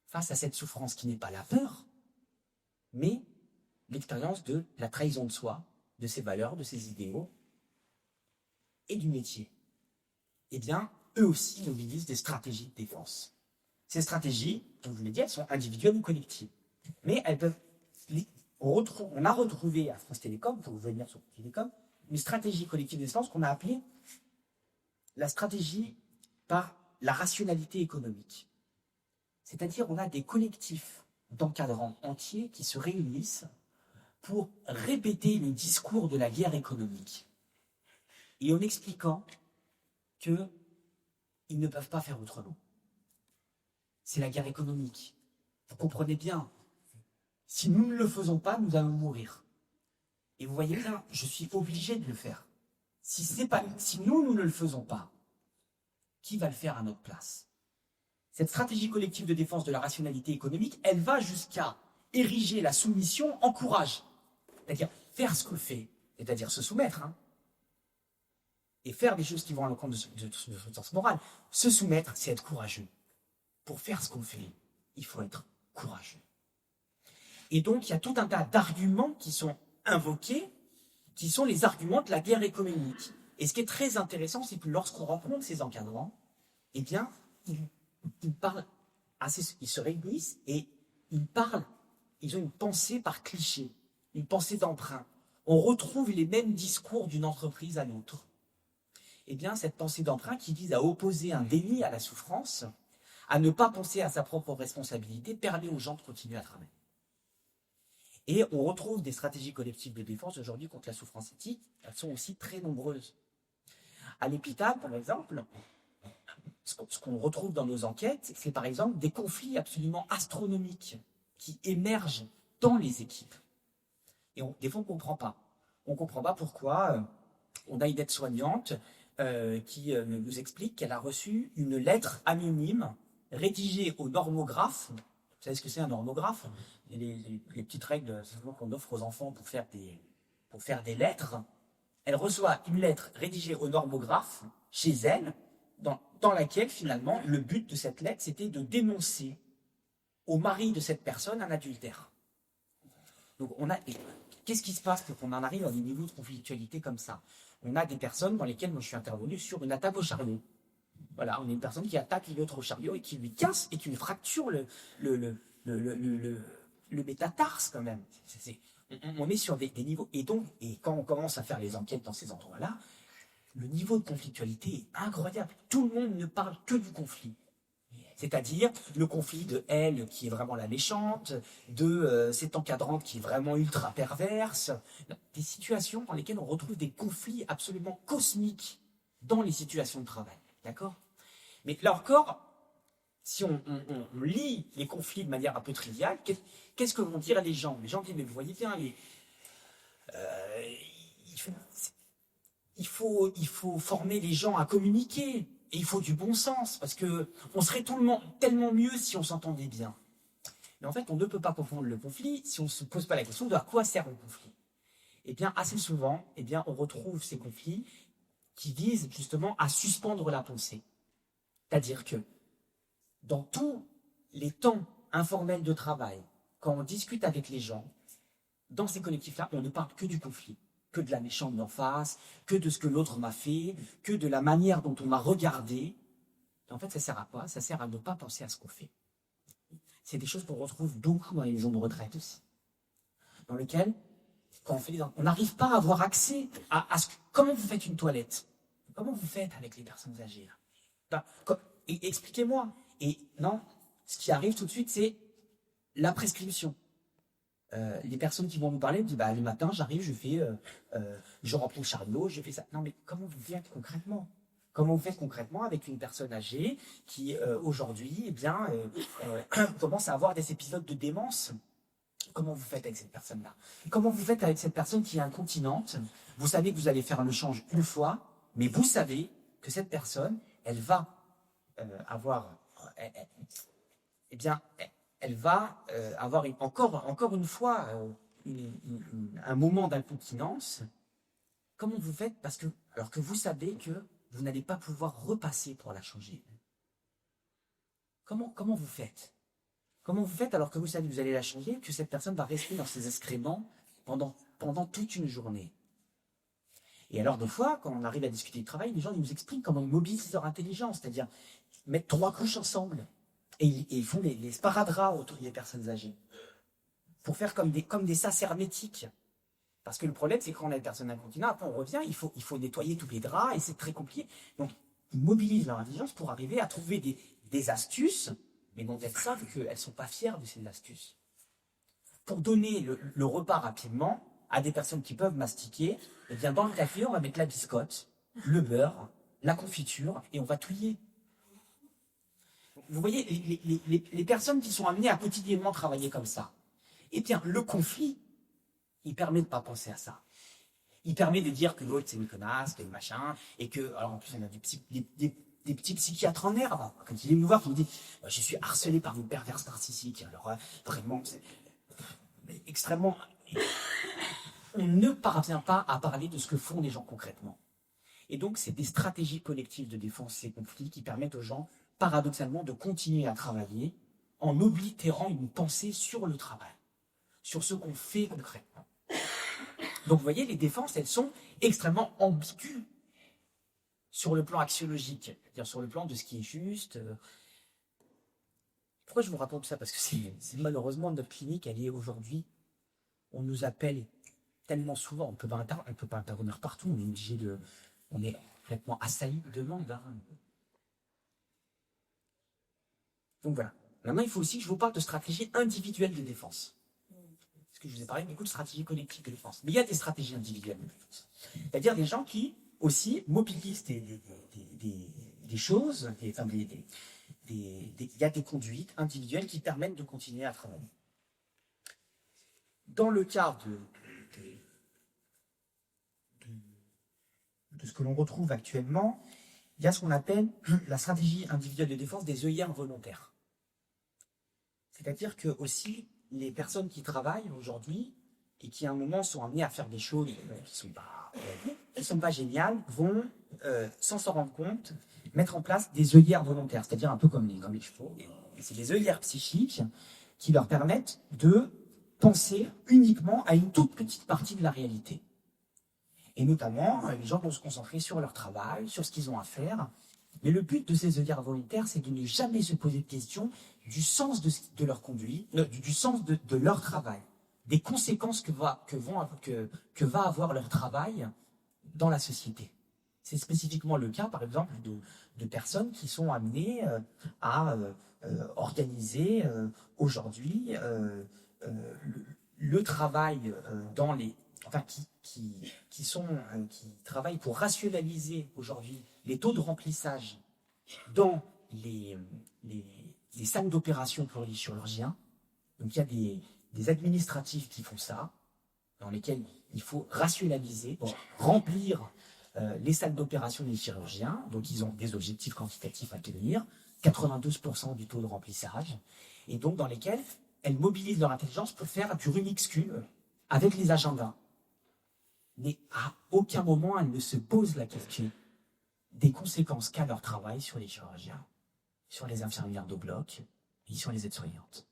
face à cette souffrance qui n'est pas la peur, mais l'expérience de la trahison de soi, de ses valeurs, de ses idéaux et du métier? Eh bien, eux aussi mobilisent des stratégies de défense. Ces stratégies, comme je vous l'ai dit, elles sont individuelles ou collectives. Mais elles peuvent... On a retrouvé à France Télécom, pour revenir sur France Télécom, une stratégie collective de défense qu'on a appelée la stratégie par la rationalité économique. C'est-à-dire, on a des collectifs d'encadrants entiers qui se réunissent pour répéter le discours de la guerre économique. Et en expliquant qu'ils ne peuvent pas faire autrement. C'est la guerre économique. Vous comprenez bien. Si nous ne le faisons pas, nous allons mourir. Et vous voyez bien, je suis obligé de le faire. Si nous ne le faisons pas, qui va le faire à notre place? Cette stratégie collective de défense de la rationalité économique, elle va jusqu'à ériger la soumission en courage. C'est-à-dire faire ce qu'on fait, c'est-à-dire se soumettre, et faire des choses qui vont à l'encontre de son sens moral. Se soumettre, c'est être courageux. Pour faire ce qu'on fait, il faut être courageux. Et donc, il y a tout un tas d'arguments qui sont invoqués, qui sont les arguments de la guerre économique. Et ce qui est très intéressant, c'est que lorsqu'on rencontre ces encadrants, eh bien, ils parlent ils se réunissent et ils ont une pensée par cliché, une pensée d'emprunt. On retrouve les mêmes discours d'une entreprise à l'autre. Eh bien, cette pensée d'emprunt qui vise à opposer un déni à la souffrance, à ne pas penser à sa propre responsabilité, permet aux gens de continuer à travailler. Et on retrouve des stratégies collectives de défense aujourd'hui contre la souffrance éthique. Elles sont aussi très nombreuses. À l'hôpital, par exemple, ce qu'on retrouve dans nos enquêtes, c'est par exemple des conflits absolument astronomiques qui émergent dans les équipes. Et des fois, on ne comprend pas. On ne comprend pas pourquoi on a une aide-soignante qui nous explique qu'elle a reçu une lettre anonyme rédigée au normographe. Vous savez ce que c'est un normographe? Les petites règles qu'on offre aux enfants pour faire des lettres. Elle reçoit une lettre rédigée au normographe chez elle, dans laquelle finalement le but de cette lettre c'était de dénoncer au mari de cette personne un adultère. Donc qu'est-ce qui se passe pour qu'on en arrive à des niveaux de conflictualité comme ça? On a des personnes dans lesquelles moi je suis intervenu sur une attaque au chariot. Voilà, on a une personne qui attaque l'autre au chariot et qui lui casse et qui lui fracture le métatarse quand même. On est sur des niveaux. Et quand on commence à faire les enquêtes dans ces endroits-là, le niveau de conflictualité est incroyable. Tout le monde ne parle que du conflit. C'est-à-dire le conflit de elle qui est vraiment la méchante, de cette encadrante qui est vraiment ultra perverse. Des situations dans lesquelles on retrouve des conflits absolument cosmiques dans les situations de travail. D'accord? Mais là encore, si on lit les conflits de manière un peu triviale, qu'est-ce que vont dire les gens? Les gens disent, mais vous voyez bien, il faut former les gens à communiquer. Et il faut du bon sens, parce que on serait tellement mieux si on s'entendait bien. Mais en fait, on ne peut pas confondre le conflit si on ne se pose pas la question de à quoi sert le conflit. Eh bien, assez souvent, on retrouve ces conflits qui visent justement à suspendre la pensée. C'est-à-dire que dans tous les temps informels de travail, quand on discute avec les gens, dans ces collectifs-là, on ne parle que du conflit, que de la méchante d'en face, que de ce que l'autre m'a fait, que de la manière dont on m'a regardé. Et en fait, ça sert à quoi? Ça sert à ne pas penser à ce qu'on fait. C'est des choses qu'on retrouve beaucoup dans les maisons de retraite aussi, dans lesquelles, quand on n'arrive pas à avoir accès à ce que, comment vous faites une toilette? Comment vous faites avec les personnes âgées là? Expliquez-moi. Et non, ce qui arrive tout de suite, c'est la prescription. Les personnes qui vont nous parler disent le matin j'arrive, je remplis le chariot, je fais ça. Non mais comment vous faites concrètement? Comment vous faites concrètement avec une personne âgée qui aujourd'hui commence à avoir des épisodes de démence? Comment vous faites avec cette personne-là? Comment vous faites avec cette personne qui est incontinente? Vous savez que vous allez faire le change une fois, mais vous savez que cette personne, elle va avoir elle va avoir encore une fois un moment d'incontinence. Comment vous faites? Alors que vous savez que vous n'allez pas pouvoir repasser pour la changer. Comment vous faites? Comment vous faites alors que vous savez que vous allez la changer, que cette personne va rester dans ses excréments pendant toute une journée? Et alors des fois, quand on arrive à discuter de travail, les gens ils nous expliquent comment ils mobilisent leur intelligence, c'est-à-dire mettre 3 couches ensemble. Et ils font les sparadraps autour des personnes âgées. Pour faire comme des sas hermétiques. Parce que le problème, c'est que quand on a une personne incontinente, après on revient, il faut nettoyer tous les draps et c'est très compliqué. Donc, ils mobilisent leur intelligence pour arriver à trouver des astuces, mais dont elles savent qu'elles ne sont pas fières de ces astuces. Pour donner le repas rapidement à des personnes qui peuvent mastiquer, eh bien, dans le café, on va mettre la biscotte, le beurre, la confiture et on va touiller. Vous voyez, les personnes qui sont amenées à quotidiennement travailler comme ça, eh bien, le conflit, il permet de ne pas penser à ça. Il permet de dire que l'autre, c'est une connasse, que machin, et que, alors en plus, on a des petits psychiatres en herbe. Quand ils viennent nous voir, ils nous disent, je suis harcelé par une perverse narcissique. Alors, vraiment, c'est extrêmement... On ne parvient pas à parler de ce que font les gens concrètement. Et donc, c'est des stratégies collectives de défense ces conflits qui permettent aux gens paradoxalement de continuer à travailler en oblitérant une pensée sur le travail, sur ce qu'on fait concrètement. Donc vous voyez, les défenses, elles sont extrêmement ambiguës sur le plan axiologique, c'est-à-dire sur le plan de ce qui est juste. Pourquoi je vous raconte ça? Parce que c'est malheureusement notre clinique, elle est aujourd'hui, on nous appelle tellement souvent, on ne peut pas intervenir partout, on est complètement assailli de demandes. Donc voilà. Maintenant, il faut aussi que je vous parle de stratégie individuelle de défense. Parce que je vous ai parlé beaucoup de stratégies collectives de défense. Mais il y a des stratégies individuelles de défense. C'est-à-dire des gens qui aussi mobilisent des choses, il y a des conduites individuelles qui permettent de continuer à travailler. Dans le cas de ce que l'on retrouve actuellement, il y a ce qu'on appelle la stratégie individuelle de défense des œillères volontaires. C'est-à-dire que aussi, les personnes qui travaillent aujourd'hui et qui à un moment sont amenées à faire des choses qui ne sont pas géniales, vont, sans s'en rendre compte, mettre en place des œillères volontaires, c'est-à-dire un peu comme les chevaux. C'est des œillères psychiques qui leur permettent de penser uniquement à une toute petite partie de la réalité. Et notamment, les gens vont se concentrer sur leur travail, sur ce qu'ils ont à faire. Mais le but de ces œillères volontaires, c'est de ne jamais se poser de questions du sens de leur conduite, du sens de leur travail, des conséquences que va avoir leur travail dans la société. C'est spécifiquement le cas, par exemple, de personnes qui sont amenées à organiser aujourd'hui le travail dans les... Enfin, qui travaillent pour rationaliser aujourd'hui les taux de remplissage dans les salles d'opération pour les chirurgiens. Donc il y a des administratifs qui font ça, dans lesquels il faut rationaliser, remplir les salles d'opération des chirurgiens. Donc ils ont des objectifs quantitatifs à tenir, 92% du taux de remplissage, et donc dans lesquels elles mobilisent leur intelligence pour faire du Rubik's Cube avec les agendas. Mais à aucun moment elles ne se posent la question des conséquences qu'a leur travail sur les chirurgiens, sur les infirmières de bloc et sur les aides-soignantes.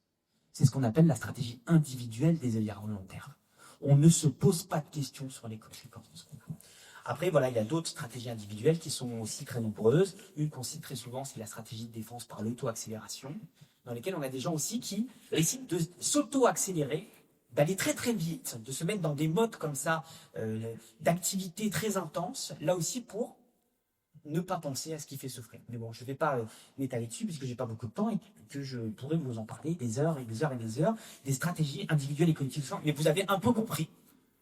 C'est ce qu'on appelle la stratégie individuelle des œillères volontaires. On ne se pose pas de questions sur les conséquences de ce qu'on fait. Après, voilà, il y a d'autres stratégies individuelles qui sont aussi très nombreuses. Une qu'on cite très souvent, c'est la stratégie de défense par l'auto-accélération, dans lesquelles on a des gens aussi qui décident de s'auto-accélérer, d'aller très très vite, de se mettre dans des modes comme ça, d'activité très intense, là aussi pour ne pas penser à ce qui fait souffrir. Mais bon, je ne vais pas m'étaler dessus puisque j'ai pas beaucoup de temps et que je pourrais vous en parler des heures et des heures et des heures, des stratégies individuelles et collectives. Mais vous avez un peu compris,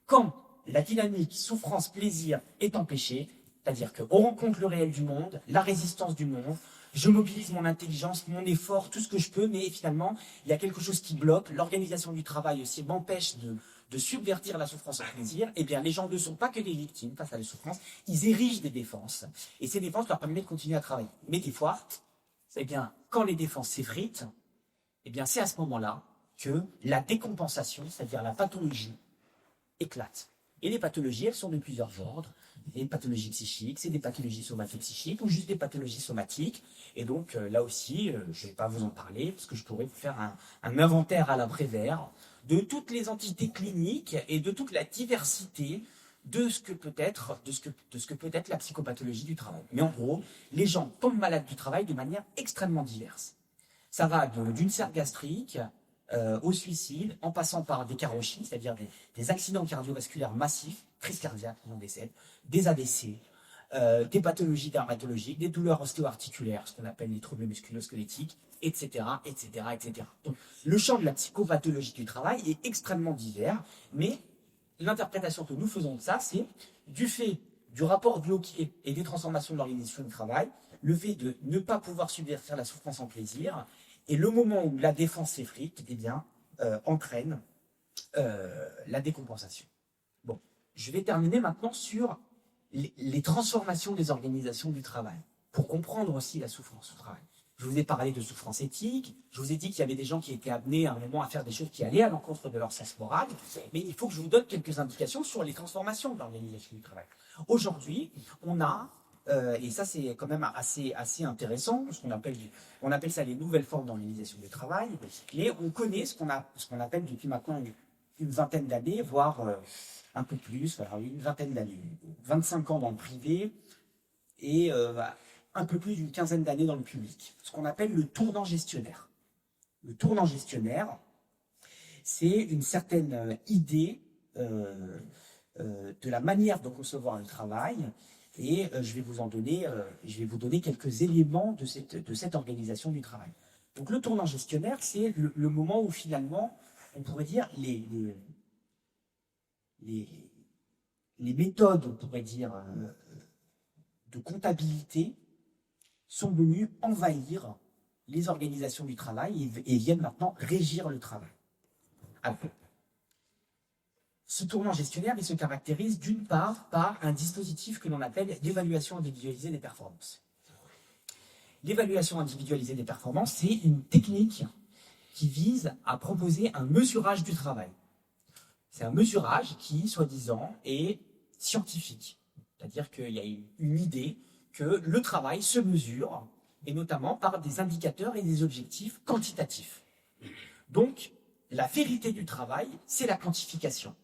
quand la dynamique souffrance-plaisir est empêchée, c'est-à-dire qu'on rencontre le réel du monde, la résistance du monde, je mobilise mon intelligence, mon effort, tout ce que je peux, mais finalement, il y a quelque chose qui bloque. L'organisation du travail aussi m'empêche de subvertir la souffrance en plaisir. Eh bien, les gens ne sont pas que des victimes face à la souffrance, ils érigent des défenses. Et ces défenses leur permettent de continuer à travailler. Mais des fois, eh bien, quand les défenses s'effritent, eh bien, c'est à ce moment-là que la décompensation, c'est-à-dire la pathologie, éclate. Et les pathologies, elles sont de plusieurs ordres. Des pathologies psychiques, c'est des pathologies somatopsychiques ou juste des pathologies somatiques. Et donc, là aussi, je ne vais pas vous en parler parce que je pourrais vous faire un inventaire à la Prévert de toutes les entités cliniques et de toute la diversité de ce que peut être la psychopathologie du travail. Mais en gros, les gens tombent malades du travail de manière extrêmement diverse. Ça va d'une ulcère gastrique au suicide, en passant par des carotchies, c'est-à-dire des accidents cardiovasculaires massifs, crise cardiaque, on décède, des AVC, des pathologies dermatologiques, des douleurs ostéo-articulaires, ce qu'on appelle les troubles musculo-squelettiques, etc., etc., etc. Donc, le champ de la psychopathologie du travail est extrêmement divers, mais l'interprétation que nous faisons de ça, c'est du fait du rapport bloqué et des transformations de l'organisation du travail, le fait de ne pas pouvoir subvertir la souffrance en plaisir, et le moment où la défense s'effrite, eh bien, entraîne la décompensation. Bon, je vais terminer maintenant sur les transformations des organisations du travail, pour comprendre aussi la souffrance au travail. Je vous ai parlé de souffrance éthique, je vous ai dit qu'il y avait des gens qui étaient amenés à un moment à faire des choses qui allaient à l'encontre de leur sens moral, mais il faut que je vous donne quelques indications sur les transformations de l'organisation du travail. Aujourd'hui, on a, et ça c'est quand même assez intéressant, on appelle ça les nouvelles formes d'organisation du travail, et on connaît ce qu'on appelle depuis maintenant une vingtaine d'années, voire un peu plus, voilà, une vingtaine d'années, 25 ans dans le privé, et un peu plus d'une quinzaine d'années dans le public, ce qu'on appelle le tournant gestionnaire. Le tournant gestionnaire, c'est une certaine idée de la manière de concevoir le travail, et je vais vous donner quelques éléments de cette organisation du travail. Donc le tournant gestionnaire, c'est le moment où finalement, on pourrait dire, les méthodes, on pourrait dire, de comptabilité sont venues envahir les organisations du travail et viennent maintenant régir le travail. Alors, ce tournant gestionnaire, il se caractérise d'une part par un dispositif que l'on appelle l'évaluation individualisée des performances. L'évaluation individualisée des performances, c'est une technique qui vise à proposer un mesurage du travail. C'est un mesurage qui, soi-disant, est scientifique. C'est-à-dire qu'il y a une idée que le travail se mesure, et notamment par des indicateurs et des objectifs quantitatifs. Donc, la vérité du travail, c'est la quantification.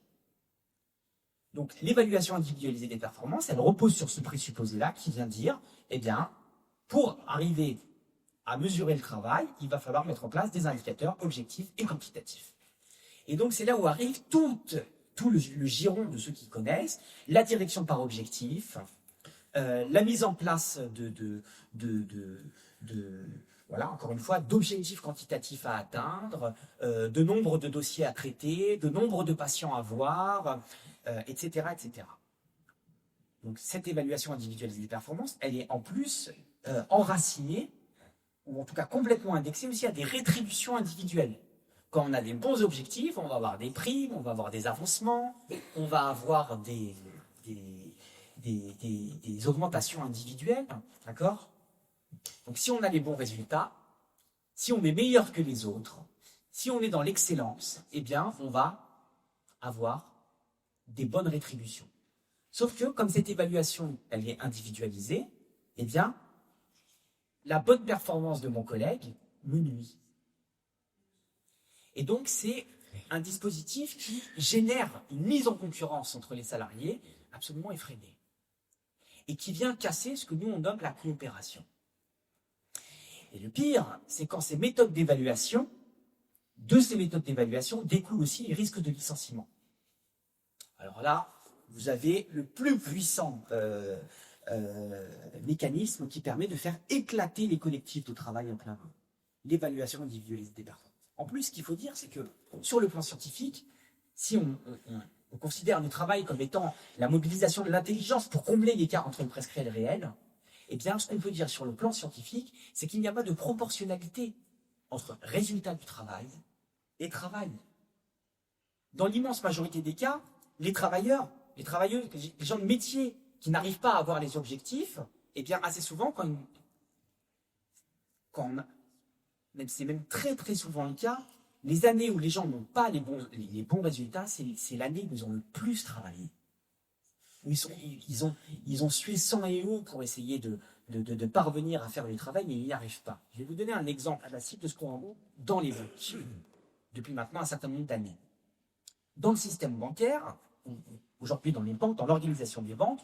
Donc, l'évaluation individualisée des performances, elle repose sur ce présupposé-là qui vient dire, eh bien, pour arriver à mesurer le travail, il va falloir mettre en place des indicateurs objectifs et quantitatifs. Et donc, c'est là où arrive tout le giron de ceux qui connaissent, la direction par objectif, la mise en place voilà, encore une fois, d'objectifs quantitatifs à atteindre, de nombre de dossiers à traiter, de nombre de patients à voir, etc., etc. Donc, cette évaluation individualisée des performances, elle est en plus enracinée, ou en tout cas complètement indexée aussi à des rétributions individuelles. Quand on a des bons objectifs, on va avoir des primes, on va avoir des avancements, on va avoir des augmentations individuelles, d'accord? Donc si on a les bons résultats, si on est meilleur que les autres, si on est dans l'excellence, eh bien on va avoir des bonnes rétributions. Sauf que comme cette évaluation, elle est individualisée, eh bien la bonne performance de mon collègue me nuit. Et donc, c'est un dispositif qui génère une mise en concurrence entre les salariés absolument effrénée. Et qui vient casser ce que nous, on nomme la coopération. Et le pire, c'est quand ces méthodes d'évaluation, de ces méthodes d'évaluation, découlent aussi les risques de licenciement. Alors là, vous avez le plus puissant mécanisme qui permet de faire éclater les collectifs de travail en plein vol. L'évaluation individualisée des performances. En plus, ce qu'il faut dire, c'est que sur le plan scientifique, si on considère le travail comme étant la mobilisation de l'intelligence pour combler l'écart entre le prescrit et le réel, eh bien, ce qu'on peut dire sur le plan scientifique, c'est qu'il n'y a pas de proportionnalité entre résultat du travail et travail. Dans l'immense majorité des cas, les travailleurs, les travailleuses, les gens de métier qui n'arrivent pas à avoir les objectifs, eh bien, assez souvent, c'est même très très souvent le cas, les années où les gens n'ont pas les bons résultats, c'est l'année où ils ont le plus travaillé. Ils ont sué sang et eau pour essayer de parvenir à faire le travail, mais ils n'y arrivent pas. Je vais vous donner un exemple à la cible de ce qu'on voit dans les banques, depuis maintenant un certain nombre d'années. Dans le système bancaire, aujourd'hui dans les banques, dans l'organisation des banques,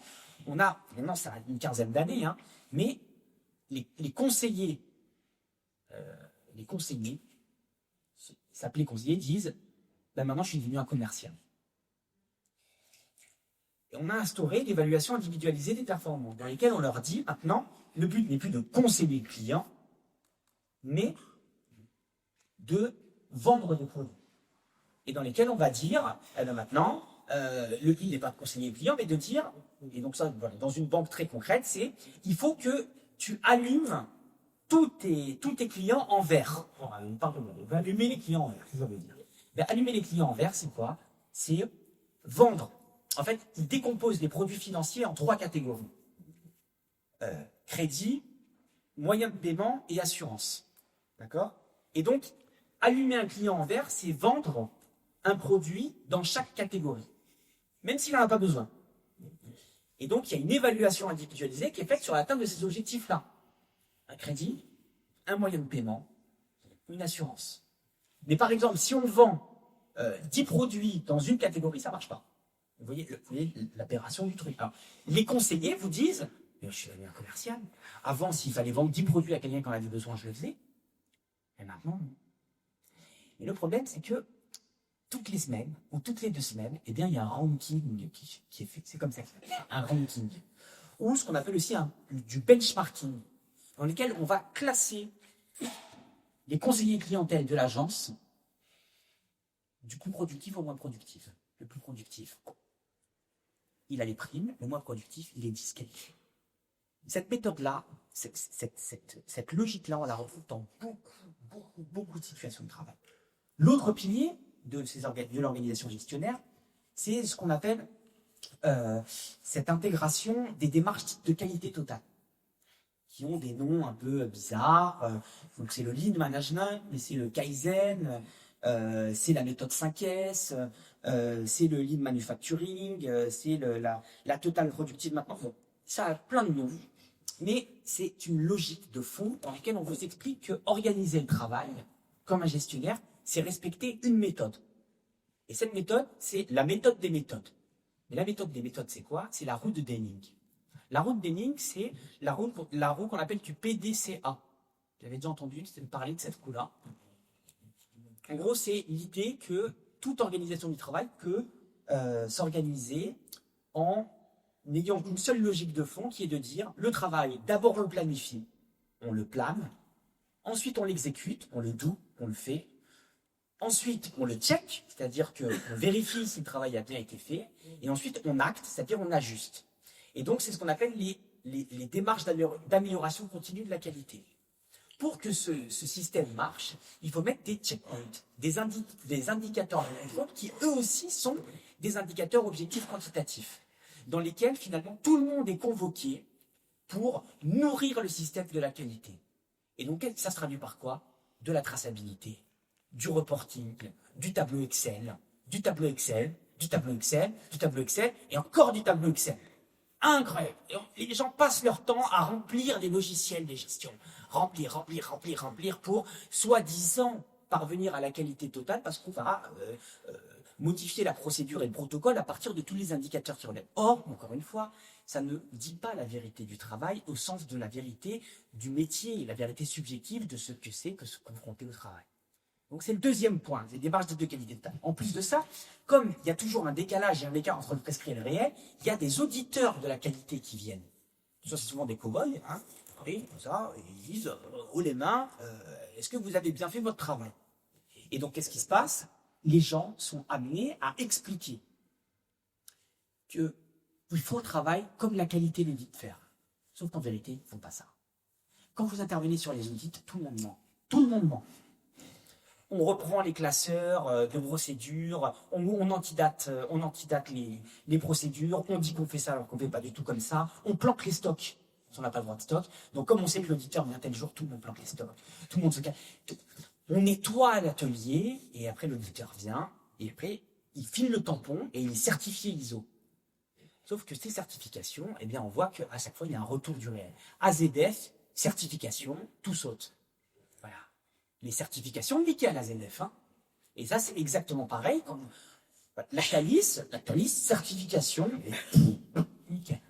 on a, maintenant ça a une quinzaine d'années, mais les conseillers, s'appelaient conseillers, disent maintenant je suis devenu un commercial. Et on a instauré l'évaluation individualisée des performances, dans lesquelles on leur dit maintenant, le but n'est plus de conseiller le client, mais de vendre des produits. Et dans lesquels on va dire, maintenant, le but n'est pas de conseiller le client, mais de dire, et donc ça, voilà, dans une banque très concrète, c'est, il faut que tu allumes tous tes clients en vert. Pardon, on va allumer les clients en vert, qu'est-ce que ça veut dire? Ben, allumer les clients en vert, c'est quoi? C'est vendre. En fait, il décompose les produits financiers en 3 catégories. Crédit, moyen de paiement et assurance. D'accord? Et donc, allumer un client en vert, c'est vendre un produit dans chaque catégorie, même s'il n'en a pas besoin. Et donc, il y a une évaluation individualisée qui est faite sur l'atteinte de ces objectifs-là. Un crédit, un moyen de paiement, une assurance. Mais par exemple, si on vend 10 produits dans une catégorie, ça ne marche pas. Vous voyez l'aberration du truc. Alors, les conseillers vous disent, je suis devenu un commercial. Avant, s'il fallait vendre 10 produits à quelqu'un qui en avait besoin, je le faisais. Et maintenant, non. Mais le problème, c'est que toutes les semaines, ou toutes les 2 semaines, eh bien, il y a un ranking qui est fait. C'est comme ça. Un ranking. Ou ce qu'on appelle aussi du benchmarking, dans lequel on va classer les conseillers clientèle de l'agence du plus productif au moins productif. Le plus productif. il a les primes, le moins productif, il est disqualifié. Cette méthode-là, cette logique-là, on la retrouve dans beaucoup de situations de travail. L'autre pilier de l'organisation gestionnaire, c'est ce qu'on appelle cette intégration des démarches de qualité totale, qui ont des noms un peu bizarres. Donc c'est le Lean Management, mais c'est le Kaizen, c'est la méthode 5S, c'est le Lean Manufacturing, c'est la Total Productive Maintenance. Bon, ça a plein de noms, mais c'est une logique de fond dans laquelle on vous explique que organiser le travail, comme un gestionnaire, c'est respecter une méthode. Et cette méthode, c'est la méthode des méthodes. Mais la méthode des méthodes, c'est quoi? C'est la roue de Denning. La roue de Denning, c'est la roue qu'on appelle du PDCA. J'avais déjà entendu parler de cette roue-là. En gros, c'est l'idée que toute organisation du travail peut s'organiser en ayant une seule logique de fond qui est de dire le travail, d'abord on le planifie, on le plane, ensuite on l'exécute, on le do, on le fait, ensuite on le check, c'est-à-dire qu'on vérifie si le travail a bien été fait, et ensuite on acte, c'est-à-dire on ajuste. Et donc c'est ce qu'on appelle les démarches d'amélioration continue de la qualité. Pour que ce système marche, il faut mettre des checkpoints, des indicateurs de contrôle qui eux aussi sont des indicateurs objectifs quantitatifs, dans lesquels finalement tout le monde est convoqué pour nourrir le système de la qualité. Et donc ça se traduit par quoi? De la traçabilité, du reporting, du tableau Excel, du tableau Excel, du tableau Excel, du tableau Excel, et encore du tableau Excel. Incroyable. Les gens passent leur temps à remplir les logiciels de gestion. Remplir pour, soi-disant, parvenir à la qualité totale, parce qu'on va modifier la procédure et le protocole à partir de tous les indicateurs qui relèvent. Or, encore une fois, ça ne dit pas la vérité du travail au sens de la vérité du métier, la vérité subjective de ce que c'est que se confronter au travail. Donc c'est le deuxième point, les démarches de qualité totale. En plus de ça, comme il y a toujours un décalage et un écart entre le prescrit et le réel, il y a des auditeurs de la qualité qui viennent. Ça, c'est souvent des cow-boys, hein, et comme ça, ils disent haut les mains, est-ce que vous avez bien fait votre travail? Et donc qu'est-ce qui se passe? Les gens sont amenés à expliquer qu'il faut le travail comme la qualité le dit de faire. Sauf qu'en vérité, ils ne font pas ça. Quand vous intervenez sur les audits, tout le monde ment. Tout le monde ment. On reprend les classeurs de procédures, on antidate les procédures, on dit qu'on fait ça alors qu'on ne fait pas du tout comme ça, on planque les stocks, on n'a pas le droit de stock. Donc comme on sait que l'auditeur vient tel jour, tout le monde planque les stocks, tout le monde se cache. On nettoie l'atelier, et après l'auditeur vient, et après il file le tampon, et il est certifié ISO. Sauf que ces certifications, eh bien on voit qu'à chaque fois il y a un retour du réel. AZF, certification, tout saute. Voilà. Les certifications liées à la ZF. Hein. Et ça, c'est exactement pareil. Comme la Thalys, certification, nickel.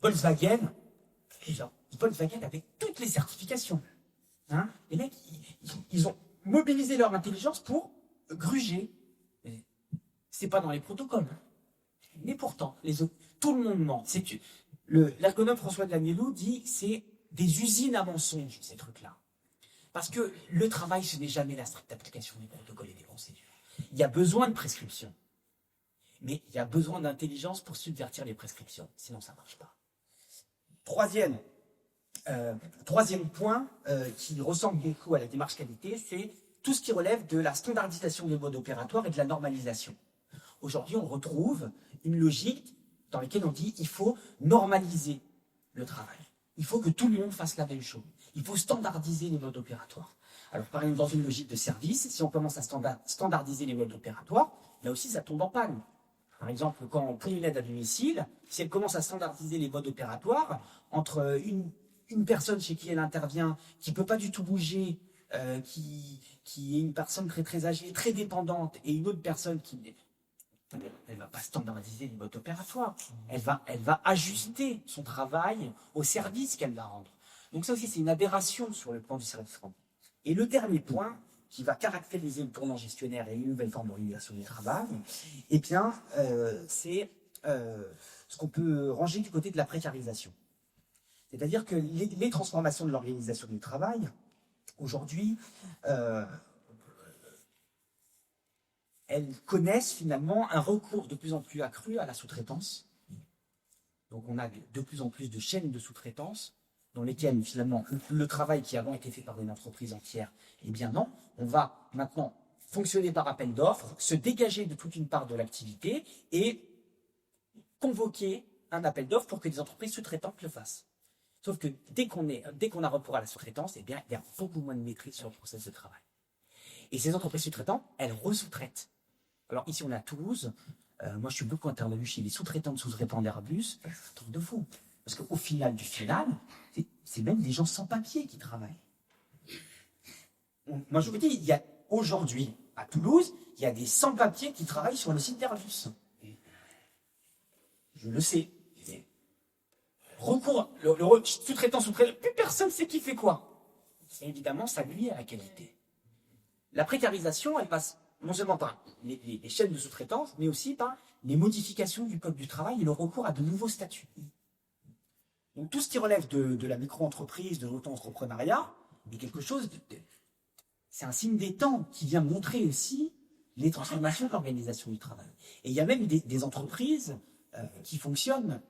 Volkswagen avec toutes les certifications. Hein. Les mecs, ils ont mobilisé leur intelligence pour gruger. C'est pas dans les protocoles. Mais pourtant, tout le monde ment. L'ergonome François de Lamiellou dit que c'est des usines à mensonges, ces trucs-là. Parce que le travail, ce n'est jamais la stricte application des protocoles et des procédures. Il y a besoin de prescriptions. Mais il y a besoin d'intelligence pour subvertir les prescriptions. Sinon, ça ne marche pas. Troisième point qui ressemble beaucoup à la démarche qualité, c'est tout ce qui relève de la standardisation des modes opératoires et de la normalisation. Aujourd'hui, on retrouve une logique dans laquelle on dit qu'il faut normaliser le travail. Il faut que tout le monde fasse la même chose. Il faut standardiser les modes opératoires. Alors, par exemple, dans une logique de service, si on commence à standardiser les modes opératoires, là aussi, ça tombe en panne. Par exemple, quand on prend une aide à domicile, si elle commence à standardiser les modes opératoires, entre une personne chez qui elle intervient, qui ne peut pas du tout bouger, qui est une personne très, très âgée, très dépendante, et une autre personne qui... Elle ne va pas standardiser les modes opératoires. Elle va ajuster son travail au service qu'elle va rendre. Donc ça aussi, c'est une aberration sur le plan du service rendu. Et le dernier point, qui va caractériser le tournant gestionnaire et une nouvelle forme d'organisation du travail, eh bien, c'est ce qu'on peut ranger du côté de la précarisation. C'est-à-dire que les transformations de l'organisation du travail, aujourd'hui, elles connaissent finalement un recours de plus en plus accru à la sous-traitance Donc on a de plus en plus de chaînes de sous-traitance dans lesquelles finalement le travail qui avant était fait par une entreprise entière, eh bien non, on va maintenant fonctionner par appel d'offres, se dégager de toute une part de l'activité et convoquer un appel d'offres pour que des entreprises sous-traitantes le fassent. Sauf que dès qu'on a recours à la sous-traitance, eh bien, il y a beaucoup moins de maîtrise sur le processus de travail. Et ces entreprises sous-traitantes, elles resous-traitent. Alors ici, on est à Toulouse. Moi, je suis beaucoup intervenu chez les sous-traitants de sous-traitants d'Airbus. C'est un truc de fou. Parce qu'au final du final, c'est même des gens sans papier qui travaillent. Moi, je vous dis, il y a aujourd'hui, à Toulouse, il y a des sans-papiers qui travaillent sur le site d'Airbus. Je le sais. Recours, le sous-traitant, plus personne ne sait qui fait quoi. Et évidemment, ça nuit à la qualité. La précarisation, elle passe non seulement par les chaînes de sous-traitance, mais aussi par les modifications du code du travail et le recours à de nouveaux statuts. Donc tout ce qui relève de la micro-entreprise, de l'auto-entrepreneuriat, est quelque chose c'est un signe des temps qui vient montrer aussi les transformations de l'organisation du travail. Et il y a même des entreprises qui fonctionnent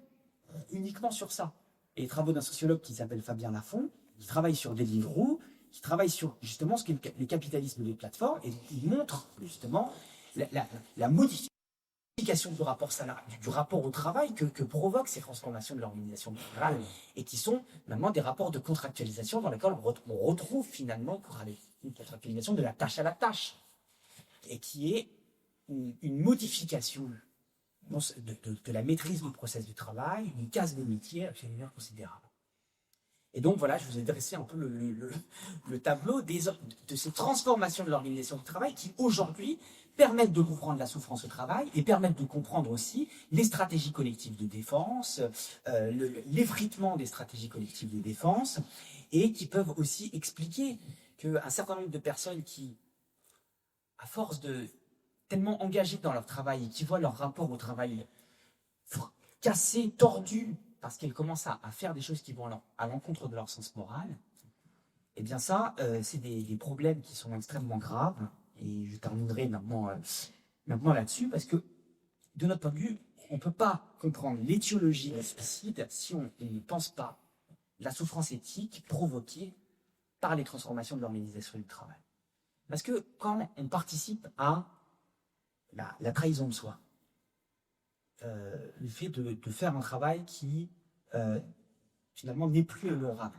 uniquement sur ça. Et les travaux d'un sociologue qui s'appelle Fabien Lafont, qui travaille sur Deliveroo, qui travaille sur justement ce qu'est le capitalisme des plateformes, et il montre justement la modification du rapport au travail que provoquent ces transformations de l'organisation du travail, et qui sont maintenant des rapports de contractualisation dans lesquels on retrouve finalement une contractualisation de la tâche à la tâche, et qui est une modification de la maîtrise du processus du travail, une casse des métiers absolument considérable. Et donc voilà, je vous ai dressé un peu le tableau de ces transformations de l'organisation du travail qui aujourd'hui permettent de comprendre la souffrance au travail et permettent de comprendre aussi les stratégies collectives de défense, l'effritement des stratégies collectives de défense, et qui peuvent aussi expliquer qu'un certain nombre de personnes qui, à force de tellement engagés dans leur travail et qui voient leur rapport au travail cassé, tordu, parce qu'elles commencent à faire des choses qui vont à l'encontre de leur sens moral, eh bien ça, c'est des problèmes qui sont extrêmement graves. Et je terminerai maintenant là-dessus, parce que de notre point de vue, on ne peut pas comprendre l'étiologie du suicide si on ne pense pas la souffrance éthique provoquée par les transformations de l'organisation du travail. Parce que quand on participe à la trahison de soi, le fait de faire un travail qui finalement n'est plus honorable,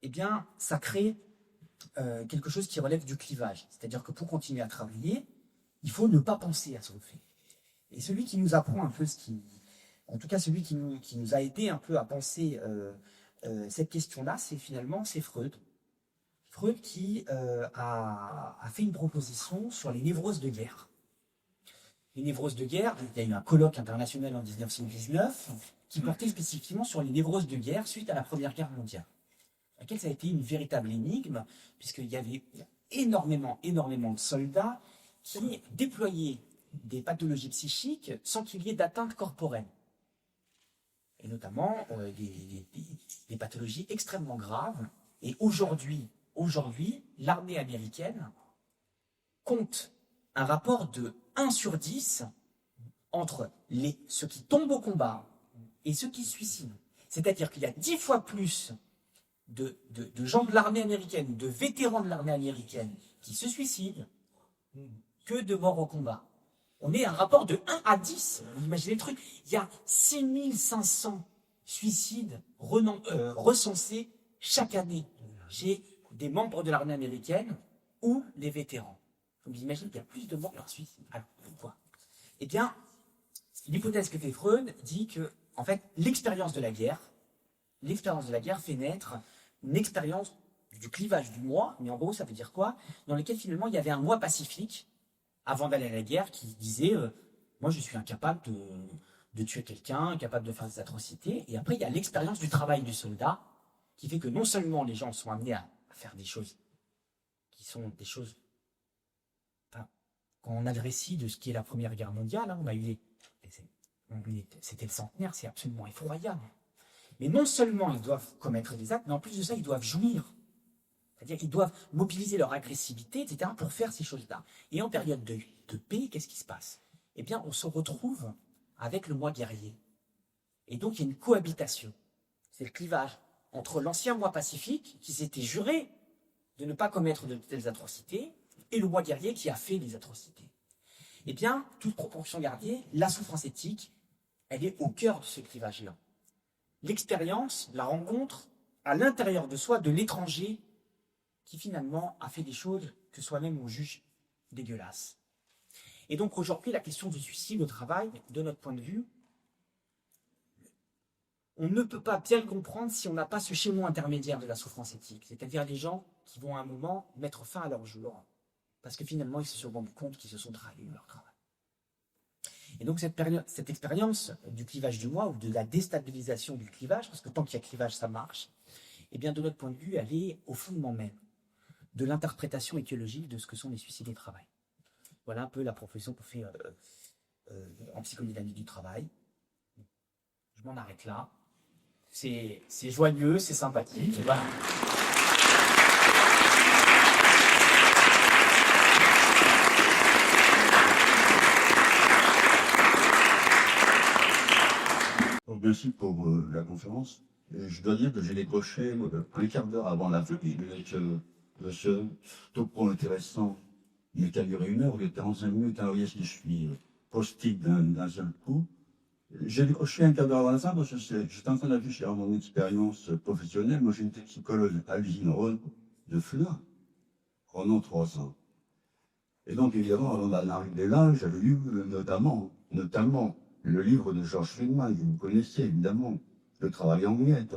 eh bien ça crée quelque chose qui relève du clivage. C'est-à-dire que pour continuer à travailler, il faut ne pas penser à ce qu'on fait. Et celui qui nous apprend un peu en tout cas celui qui nous a aidé un peu à penser cette question-là, c'est Freud. Freud qui a fait une proposition sur les névroses de guerre. Les névroses de guerre, il y a eu un colloque international en 1919 qui portait spécifiquement sur les névroses de guerre suite à la Première Guerre mondiale, laquelle ça a été une véritable énigme, puisqu'il y avait énormément de soldats qui déployaient des pathologies psychiques sans qu'il y ait d'atteinte corporelle. Et notamment des pathologies extrêmement graves. Et aujourd'hui, l'armée américaine compte un rapport de 1 sur 10 entre ceux qui tombent au combat et ceux qui se suicident. C'est-à-dire qu'il y a 10 fois plus de gens de l'armée américaine, de vétérans de l'armée américaine qui se suicident que de morts au combat. On est à un rapport de 1 à 10. Vous imaginez le truc. Il y a 6500 suicides recensés chaque année chez des membres de l'armée américaine ou des vétérans. Donc imaginez qu'il y a plus de morts par suicide. Alors, pourquoi ? Eh bien, l'hypothèse que fait Freud dit que, en fait, l'expérience de la guerre fait naître une expérience du clivage du moi, mais en gros, ça veut dire quoi ? Dans lequel, finalement, il y avait un moi pacifique, avant d'aller à la guerre, qui disait moi, je suis incapable de tuer quelqu'un, incapable de faire des atrocités. Et après, il y a l'expérience du travail du soldat, qui fait que non seulement les gens sont amenés à faire des choses qui sont des choses... Enfin, quand on a le récit de ce qui est la Première Guerre mondiale, on a eu c'était le centenaire, c'est absolument effroyable. Mais non seulement ils doivent commettre des actes, mais en plus de ça, ils doivent jouir. C'est-à-dire qu'ils doivent mobiliser leur agressivité, etc., pour faire ces choses-là. Et en période de paix, qu'est-ce qui se passe ? Eh bien, on se retrouve avec le moi guerrier. Et donc, il y a une cohabitation. C'est le clivage entre l'ancien moi pacifique, qui s'était juré de ne pas commettre de telles atrocités, et le moi guerrier qui a fait des atrocités. Eh bien, toute proportion gardée, la souffrance éthique, elle est au cœur de ce clivage-là. L'expérience, la rencontre à l'intérieur de soi de l'étranger qui finalement a fait des choses que soi-même on juge dégueulasses. Et donc aujourd'hui, la question du suicide au travail, de notre point de vue, on ne peut pas bien le comprendre si on n'a pas ce schéma intermédiaire de la souffrance éthique, c'est-à-dire les gens qui vont à un moment mettre fin à leur jour, parce que finalement ils se sont rendus compte qu'ils se sont trahis dans leur travail. Et donc cette expérience du clivage du moi, ou de la déstabilisation du clivage, parce que tant qu'il y a clivage, ça marche, eh bien de notre point de vue, elle est au fondement même de l'interprétation étiologique de ce que sont les suicides au travail. Voilà un peu la profession qu'on fait en psychodynamique du travail. Je m'en arrête là. C'est joyeux, c'est sympathique. Voilà. Merci pour la conférence. Je dois dire que j'ai décroché un quart d'heure avant la fin, avec ce topo intéressant, mais qui a duré 1 heure, au lieu de 45 minutes. Alors, si je suis post-it d'un seul coup. J'ai décroché un quart d'heure avant la fin parce que j'étais en train d'afficher mon expérience professionnelle. Moi, j'étais psychologue à l'usine Renault de Fleurs, Renault 300. Et donc, évidemment, avant d'en arriver là, j'avais lu notamment le livre de George Friedman, que vous connaissez évidemment, Le travail en miettes.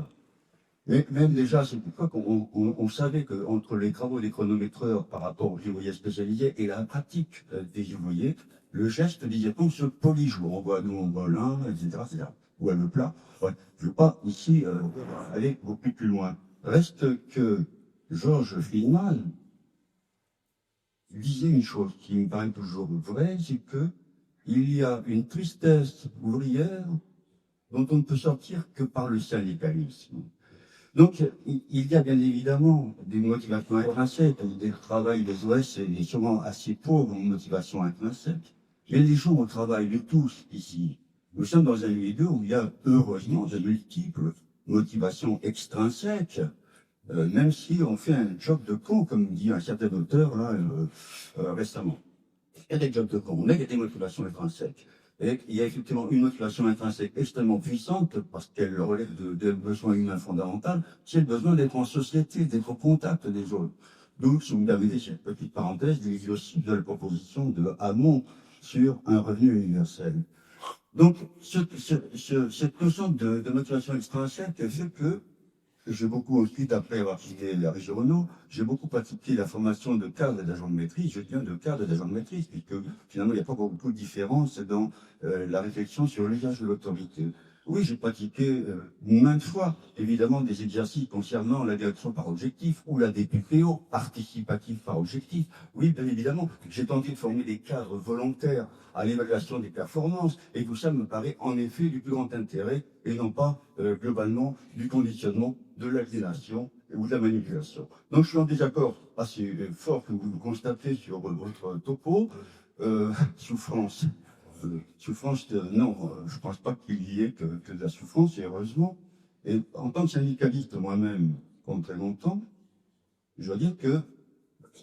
Mais même déjà, c'est pourquoi on savait qu'entre les travaux des chronométreurs par rapport aux ouvriers spécialisés et la pratique des ouvriers, le geste, disait-on, se polyjoue. On voit l'un, etc. Ou le plat. Ouais. Je ne veux pas ici aller beaucoup plus loin. Reste que George Friedman disait une chose qui me paraît toujours vraie, c'est que il y a une tristesse ouvrière dont on ne peut sortir que par le syndicalisme. Donc, il y a bien évidemment des motivations intrinsèques, des travail des OS est sûrement assez pauvre en motivation intrinsèque. Mais les gens au travail, de tous ici, nous sommes dans un milieu où il y a heureusement de multiples motivations extrinsèques, même si on fait un job de con, comme dit un certain auteur là, récemment. Il y a des jobs de con, on a des motivations intrinsèques. Et il y a effectivement une motivation intrinsèque extrêmement puissante, parce qu'elle relève de besoins humains fondamentaux, c'est le besoin d'être en société, d'être au contact des autres. Donc, si vous avez cette petite parenthèse, il y a aussi de la proposition de Hamon sur un revenu universel. Donc, cette notion de motivation extrinsèque fait que j'ai beaucoup ensuite, après avoir quitté la région Renault, j'ai beaucoup pratiqué la formation de cadre et d'agent de maîtrise. Je viens de cadre et d'agent de maîtrise, puisque finalement, il n'y a pas beaucoup de différence dans la réflexion sur l'usage de l'autorité. Oui, j'ai pratiqué maintes fois, évidemment, des exercices concernant la direction par objectif ou la DPPO, participatif par objectif. Oui, bien évidemment, j'ai tenté de former des cadres volontaires à l'évaluation des performances, et tout ça me paraît en effet du plus grand intérêt, et non pas globalement du conditionnement, de l'aliénation ou de la manipulation. Donc je suis en désaccord assez fort que vous constatez sur votre topo. Souffrance. Non, je ne pense pas qu'il y ait que de la souffrance, et heureusement. Et en tant que syndicaliste moi-même, pendant très longtemps, je dois dire que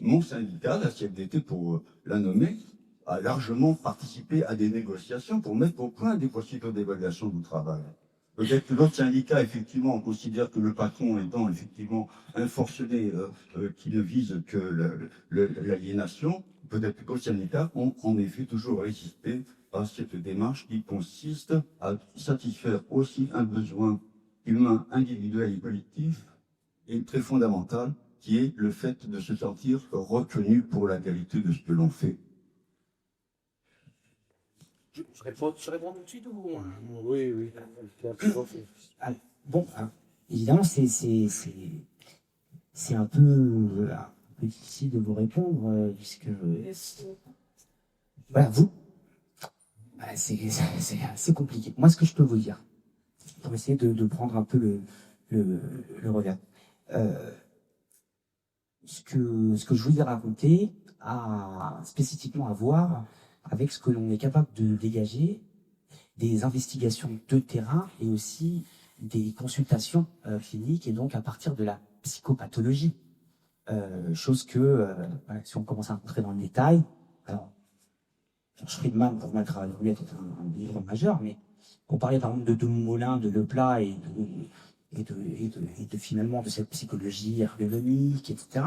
mon syndicat, la CFDT pour la nommer, a largement participé à des négociations pour mettre au point des procédures d'évaluation du travail. Peut-être que d'autres syndicats, effectivement, on considère que le patron étant effectivement un forcené qui ne vise que l'aliénation, peut-être que d'autres syndicats ont en effet toujours résisté à cette démarche qui consiste à satisfaire aussi un besoin humain, individuel et collectif, et très fondamental, qui est le fait de se sentir reconnu pour la qualité de ce que l'on fait. Je réponds tout de suite ou... Oui. Bon, évidemment, c'est un peu difficile de vous répondre, puisque voilà, vous, c'est assez compliqué. Moi, ce que je peux vous dire, pour essayer de prendre un peu le regard, ce que je voulais raconter a spécifiquement à voir avec ce que l'on est capable de dégager des investigations de terrain et aussi des consultations cliniques, et donc à partir de la psychopathologie. Chose que, voilà, si on commence à rentrer dans le détail, alors, Georges Friedman, pour moi, le travail de Ruette est un livre majeur, mais on parlait par exemple de Dumoulin, de Leplat et de finalement de cette psychologie ergonomique, etc.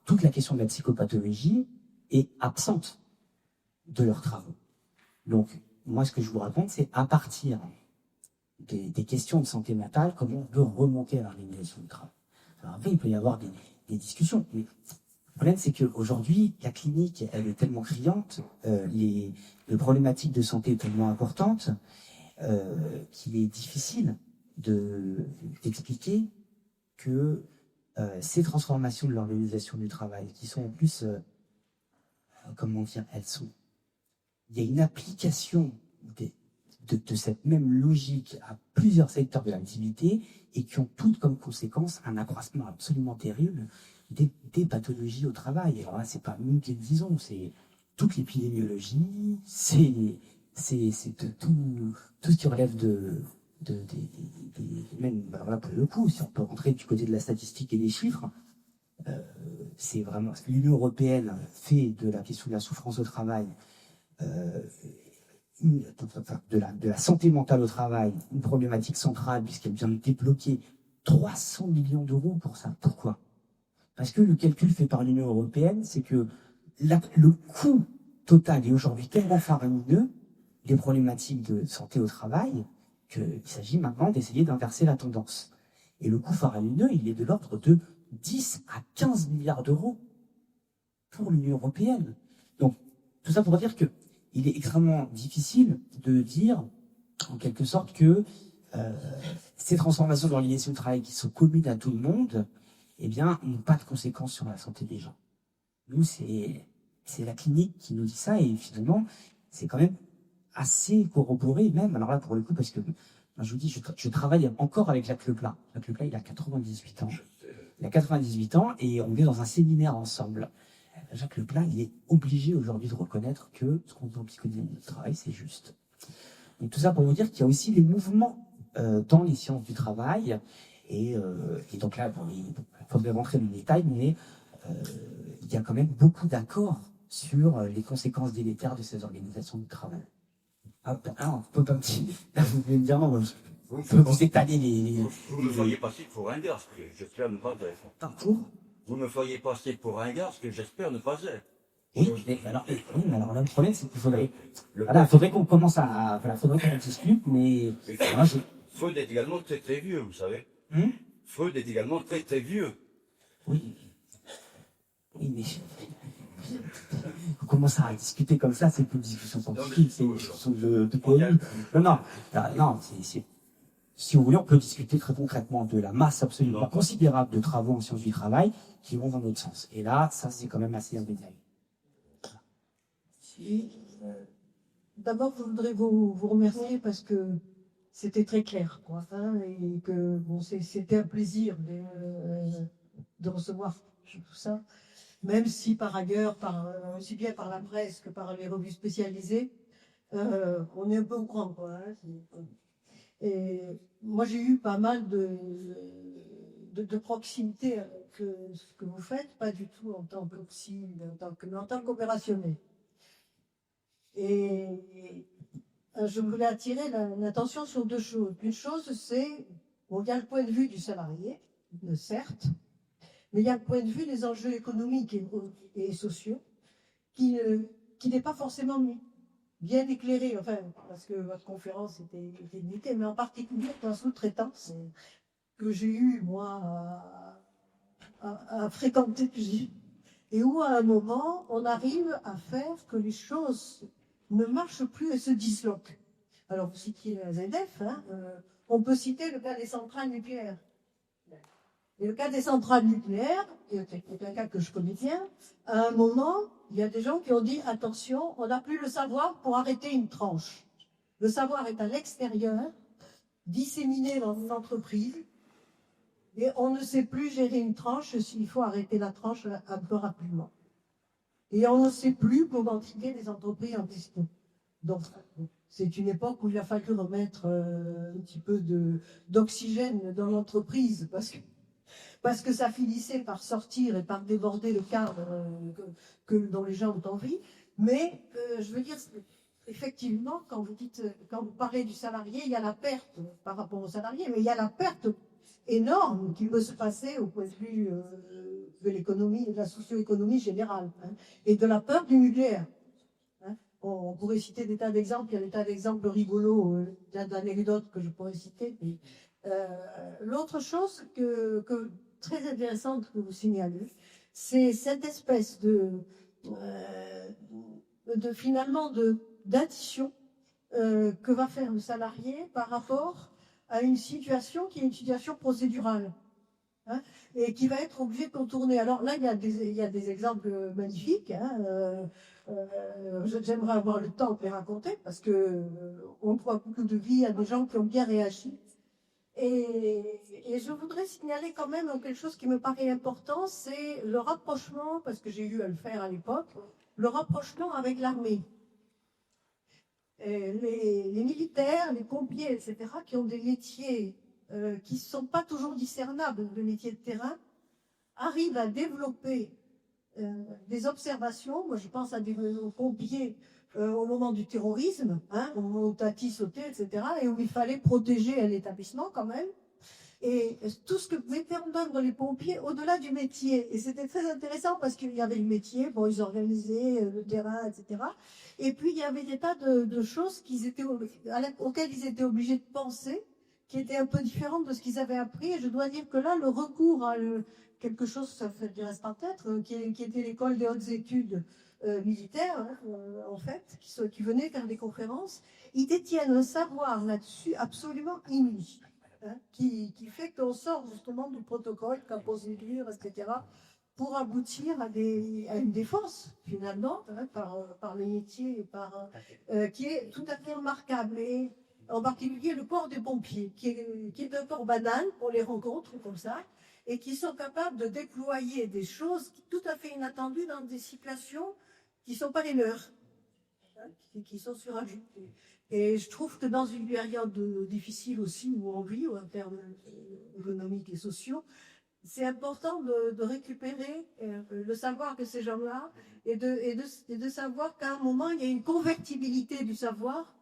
Toute la question de la psychopathologie est absente de leurs travaux. Donc, moi, ce que je vous raconte, c'est à partir des questions de santé mentale, comment on peut remonter à l'organisation du travail. Alors après, il peut y avoir des discussions, mais le problème, c'est qu'aujourd'hui, la clinique, elle est tellement criante, les problématiques de santé sont tellement importantes, qu'il est difficile d'expliquer que ces transformations de l'organisation du travail, qui sont en plus, comment dire, il y a une application de cette même logique à plusieurs secteurs de l'activité et qui ont toutes comme conséquence un accroissement absolument terrible des pathologies au travail. Alors là, c'est pas nous qui le disons, c'est toute l'épidémiologie, c'est tout ce qui relève même, alors là, pour le coup, si on peut rentrer du côté de la statistique et des chiffres, c'est vraiment, l'Union européenne fait de la question de la souffrance au travail, de la santé mentale au travail, une problématique centrale, puisqu'elle vient de débloquer 300 millions d'euros pour ça. Pourquoi? Parce que le calcul fait par l'Union européenne, c'est que le coût total est aujourd'hui tellement faramineux des problématiques de santé au travail qu'il s'agit maintenant d'essayer d'inverser la tendance. Et le coût faramineux, il est de l'ordre de 10 à 15 milliards d'euros pour l'Union européenne. Donc, tout ça pour dire que il est extrêmement difficile de dire, en quelque sorte, que ces transformations de l'organisation du travail qui sont communes à tout le monde, eh bien, n'ont pas de conséquences sur la santé des gens. Nous, c'est la clinique qui nous dit ça, et finalement, c'est quand même assez corroboré, même, alors là, pour le coup, parce que, je vous dis, je travaille encore avec Jacques Leplat. Jacques Leplat, il a 98 ans. Il a 98 ans, et on est dans un séminaire ensemble. Jacques Leplat, il est obligé aujourd'hui de reconnaître que ce qu'on dit en psychodynamique du travail, c'est juste. Donc tout ça pour vous dire qu'il y a aussi des mouvements dans les sciences du travail, et donc là, bon, il faudrait rentrer dans les détails, mais il y a quand même beaucoup d'accords sur les conséquences délétères de ces organisations du travail. Ah, on peut pas me dire, vous pouvez me dire non, vous étalez les... Vous me feriez passer pour un gars, ce que j'espère ne pas être. Parcours. Vous me feriez passer pour un gars, ce que j'espère ne pas être. Oui, mais alors là, le problème, c'est qu'il faudrait... Voilà, faudrait qu'on commence à... Voilà, faudrait qu'on discute, mais... Moi, Freud est également très très vieux, vous savez. Freud est également très très vieux. Oui. Oui, mais... On commence à discuter comme ça, c'est plus une discussion scientifique, c'est une discussion de poésie. Non, c'est... Si vous voulez, on peut discuter très concrètement de la masse absolument considérable de travaux en sciences du travail qui vont dans notre sens. Et là, ça, c'est quand même assez indéniable. D'abord, je voudrais vous remercier parce que c'était très clair, quoi, hein, et que bon, c'était un plaisir de recevoir tout ça, même si par ailleurs, aussi bien par la presse que par les revues spécialisées, on est un peu au courant, quoi. Hein, et moi, j'ai eu pas mal de proximité avec ce que vous faites, pas du tout en tant que psy, mais en tant qu'opérationnel. Et je voulais attirer l'attention sur deux choses. Une chose, c'est, bon, il y a le point de vue du salarié, certes, mais il y a le point de vue des enjeux économiques et sociaux qui n'est pas forcément bien éclairé, enfin, parce que votre conférence était limitée, mais en particulier pour la sous-traitance que j'ai eu, moi, à fréquenter plusieurs, et où, à un moment, on arrive à faire que les choses ne marchent plus et se disloquent. Alors, vous citiez la ZF, hein, on peut citer le cas des centrales nucléaires. Et le cas des centrales nucléaires, qui est un cas que je connais bien, à un moment, il y a des gens qui ont dit « Attention, on n'a plus le savoir pour arrêter une tranche. Le savoir est à l'extérieur, disséminé dans une entreprise, et on ne sait plus gérer une tranche s'il faut arrêter la tranche un peu rapidement. Et on ne sait plus comment traiter les entreprises en question. » Donc, c'est une époque où il a fallu remettre un petit peu d'oxygène dans l'entreprise parce que ça finissait par sortir et par déborder le cadre dont les gens ont envie. Mais je veux dire, effectivement, quand vous parlez du salarié, il y a la perte par rapport au salarié, mais il y a la perte énorme qui peut se passer au point de vue de l'économie, de la socio-économie générale, hein, et de la peur du nucléaire. Hein. On pourrait citer des tas d'exemples, il y a des tas d'exemples rigolos, d'anecdotes que je pourrais citer. L'autre chose très intéressante que vous signalez, c'est cette espèce finalement d'addition que va faire le salarié par rapport à une situation qui est une situation procédurale, hein, et qui va être obligé de contourner. Alors là, il y a des exemples magnifiques. Hein, j'aimerais avoir le temps de les raconter parce que on voit beaucoup de vie à des gens qui ont bien réagi. Et je voudrais signaler quand même quelque chose qui me paraît important, c'est le rapprochement, parce que j'ai eu à le faire à l'époque, le rapprochement avec l'armée. Les militaires, les pompiers, etc., qui ont des métiers qui ne sont pas toujours discernables, le métier de terrain, arrivent à développer des observations. Moi, je pense aux pompiers au moment du terrorisme, hein, au moment où Tati sautait, etc., et où il fallait protéger un établissement quand même. Et tout ce que mettaient en œuvre les pompiers au-delà du métier. Et c'était très intéressant parce qu'il y avait le métier, bon, ils organisaient le terrain, etc. Et puis il y avait des tas de choses auxquelles ils étaient obligés de penser, qui étaient un peu différentes de ce qu'ils avaient appris. Et je dois dire que là, le recours à quelque chose, ça fait du reste en tête, qui était l'école des hautes études militaires, hein, en fait, qui venaient faire des conférences, ils détiennent un savoir là-dessus absolument inouï. Hein, qui fait qu'on sort justement du protocole, de la procédure, etc., pour aboutir à une défense, finalement, hein, par les métiers, qui est tout à fait remarquable. Et en particulier le corps des pompiers, qui est un corps banal, on les rencontre comme ça, et qui sont capables de déployer des choses tout à fait inattendues dans des situations qui ne sont pas les leurs, hein, qui sont surajoutées. Et je trouve que dans une période difficile aussi où on vit, en termes économiques et sociaux, c'est important de récupérer le savoir de ces gens-là et de savoir qu'à un moment, il y a une convertibilité du savoir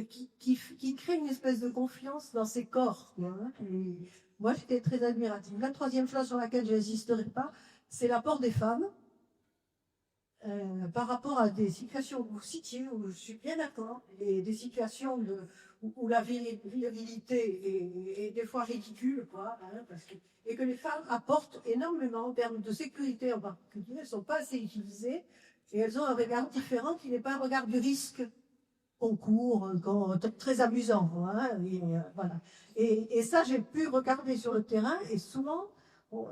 qui crée une espèce de confiance dans ces corps. Hein. Et moi, j'étais très admirative. La troisième chose sur laquelle je n'insisterai pas, c'est l'apport des femmes. Par rapport à des situations que vous citiez, où je suis bien d'accord, et des situations où la virilité est des fois ridicule, quoi, hein, et que les femmes apportent énormément en termes de sécurité en particulier, elles ne sont pas assez utilisées, et elles ont un regard différent qui n'est pas un regard du risque concours, très amusant. Hein, voilà. Et ça, j'ai pu regarder sur le terrain, et souvent,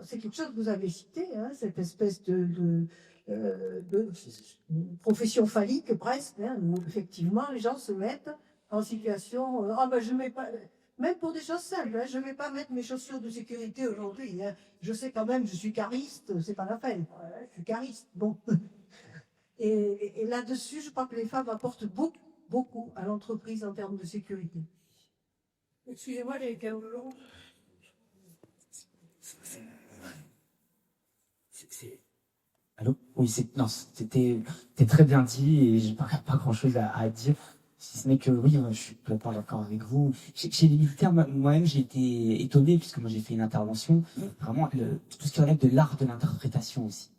c'est quelque chose que vous avez cité, hein, cette espèce de profession phallique presque, hein, où effectivement les gens se mettent en situation je mets pas, même pour des choses simples, hein, je ne vais pas mettre mes chaussures de sécurité aujourd'hui, hein, je sais quand même, je suis cariste, c'est pas la peine, hein, je suis cariste, bon. Et là-dessus, je crois que les femmes apportent beaucoup à l'entreprise en termes de sécurité. Excusez-moi, j'ai été un peu long. Allô? Oui, c'était très bien dit et j'ai pas grand-chose à dire, si ce n'est que oui, je suis complètement d'accord avec vous. Chez les militaires, moi-même, j'ai été étonné puisque moi j'ai fait une intervention, vraiment tout ce qui relève de l'art de l'interprétation aussi.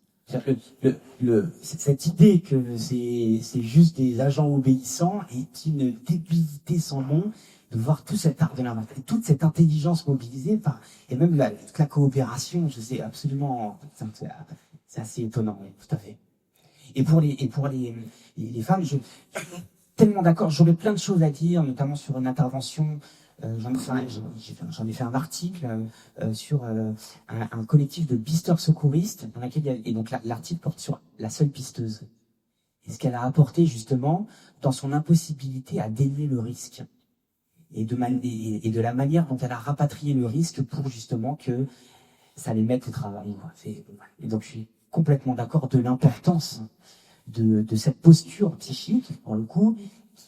Cette idée que c'est juste des agents obéissants est une débilité sans nom de voir tout cet art de l'interprétation, toute cette intelligence mobilisée, et même toute la coopération, je sais absolument. C'est assez étonnant, oui, tout à fait. Et pour les femmes, je suis tellement d'accord. J'aurais plein de choses à dire, notamment sur une intervention. J'en ai fait un article sur un collectif de pisteurs secouristes, dans laquelle et donc l'article porte sur la seule pisteuse. Et ce qu'elle a apporté justement dans son impossibilité à dénier le risque. Et de la manière dont elle a rapatrié le risque pour justement que ça les mette au travail. Et donc je suis complètement d'accord de l'importance de cette posture psychique, pour le coup,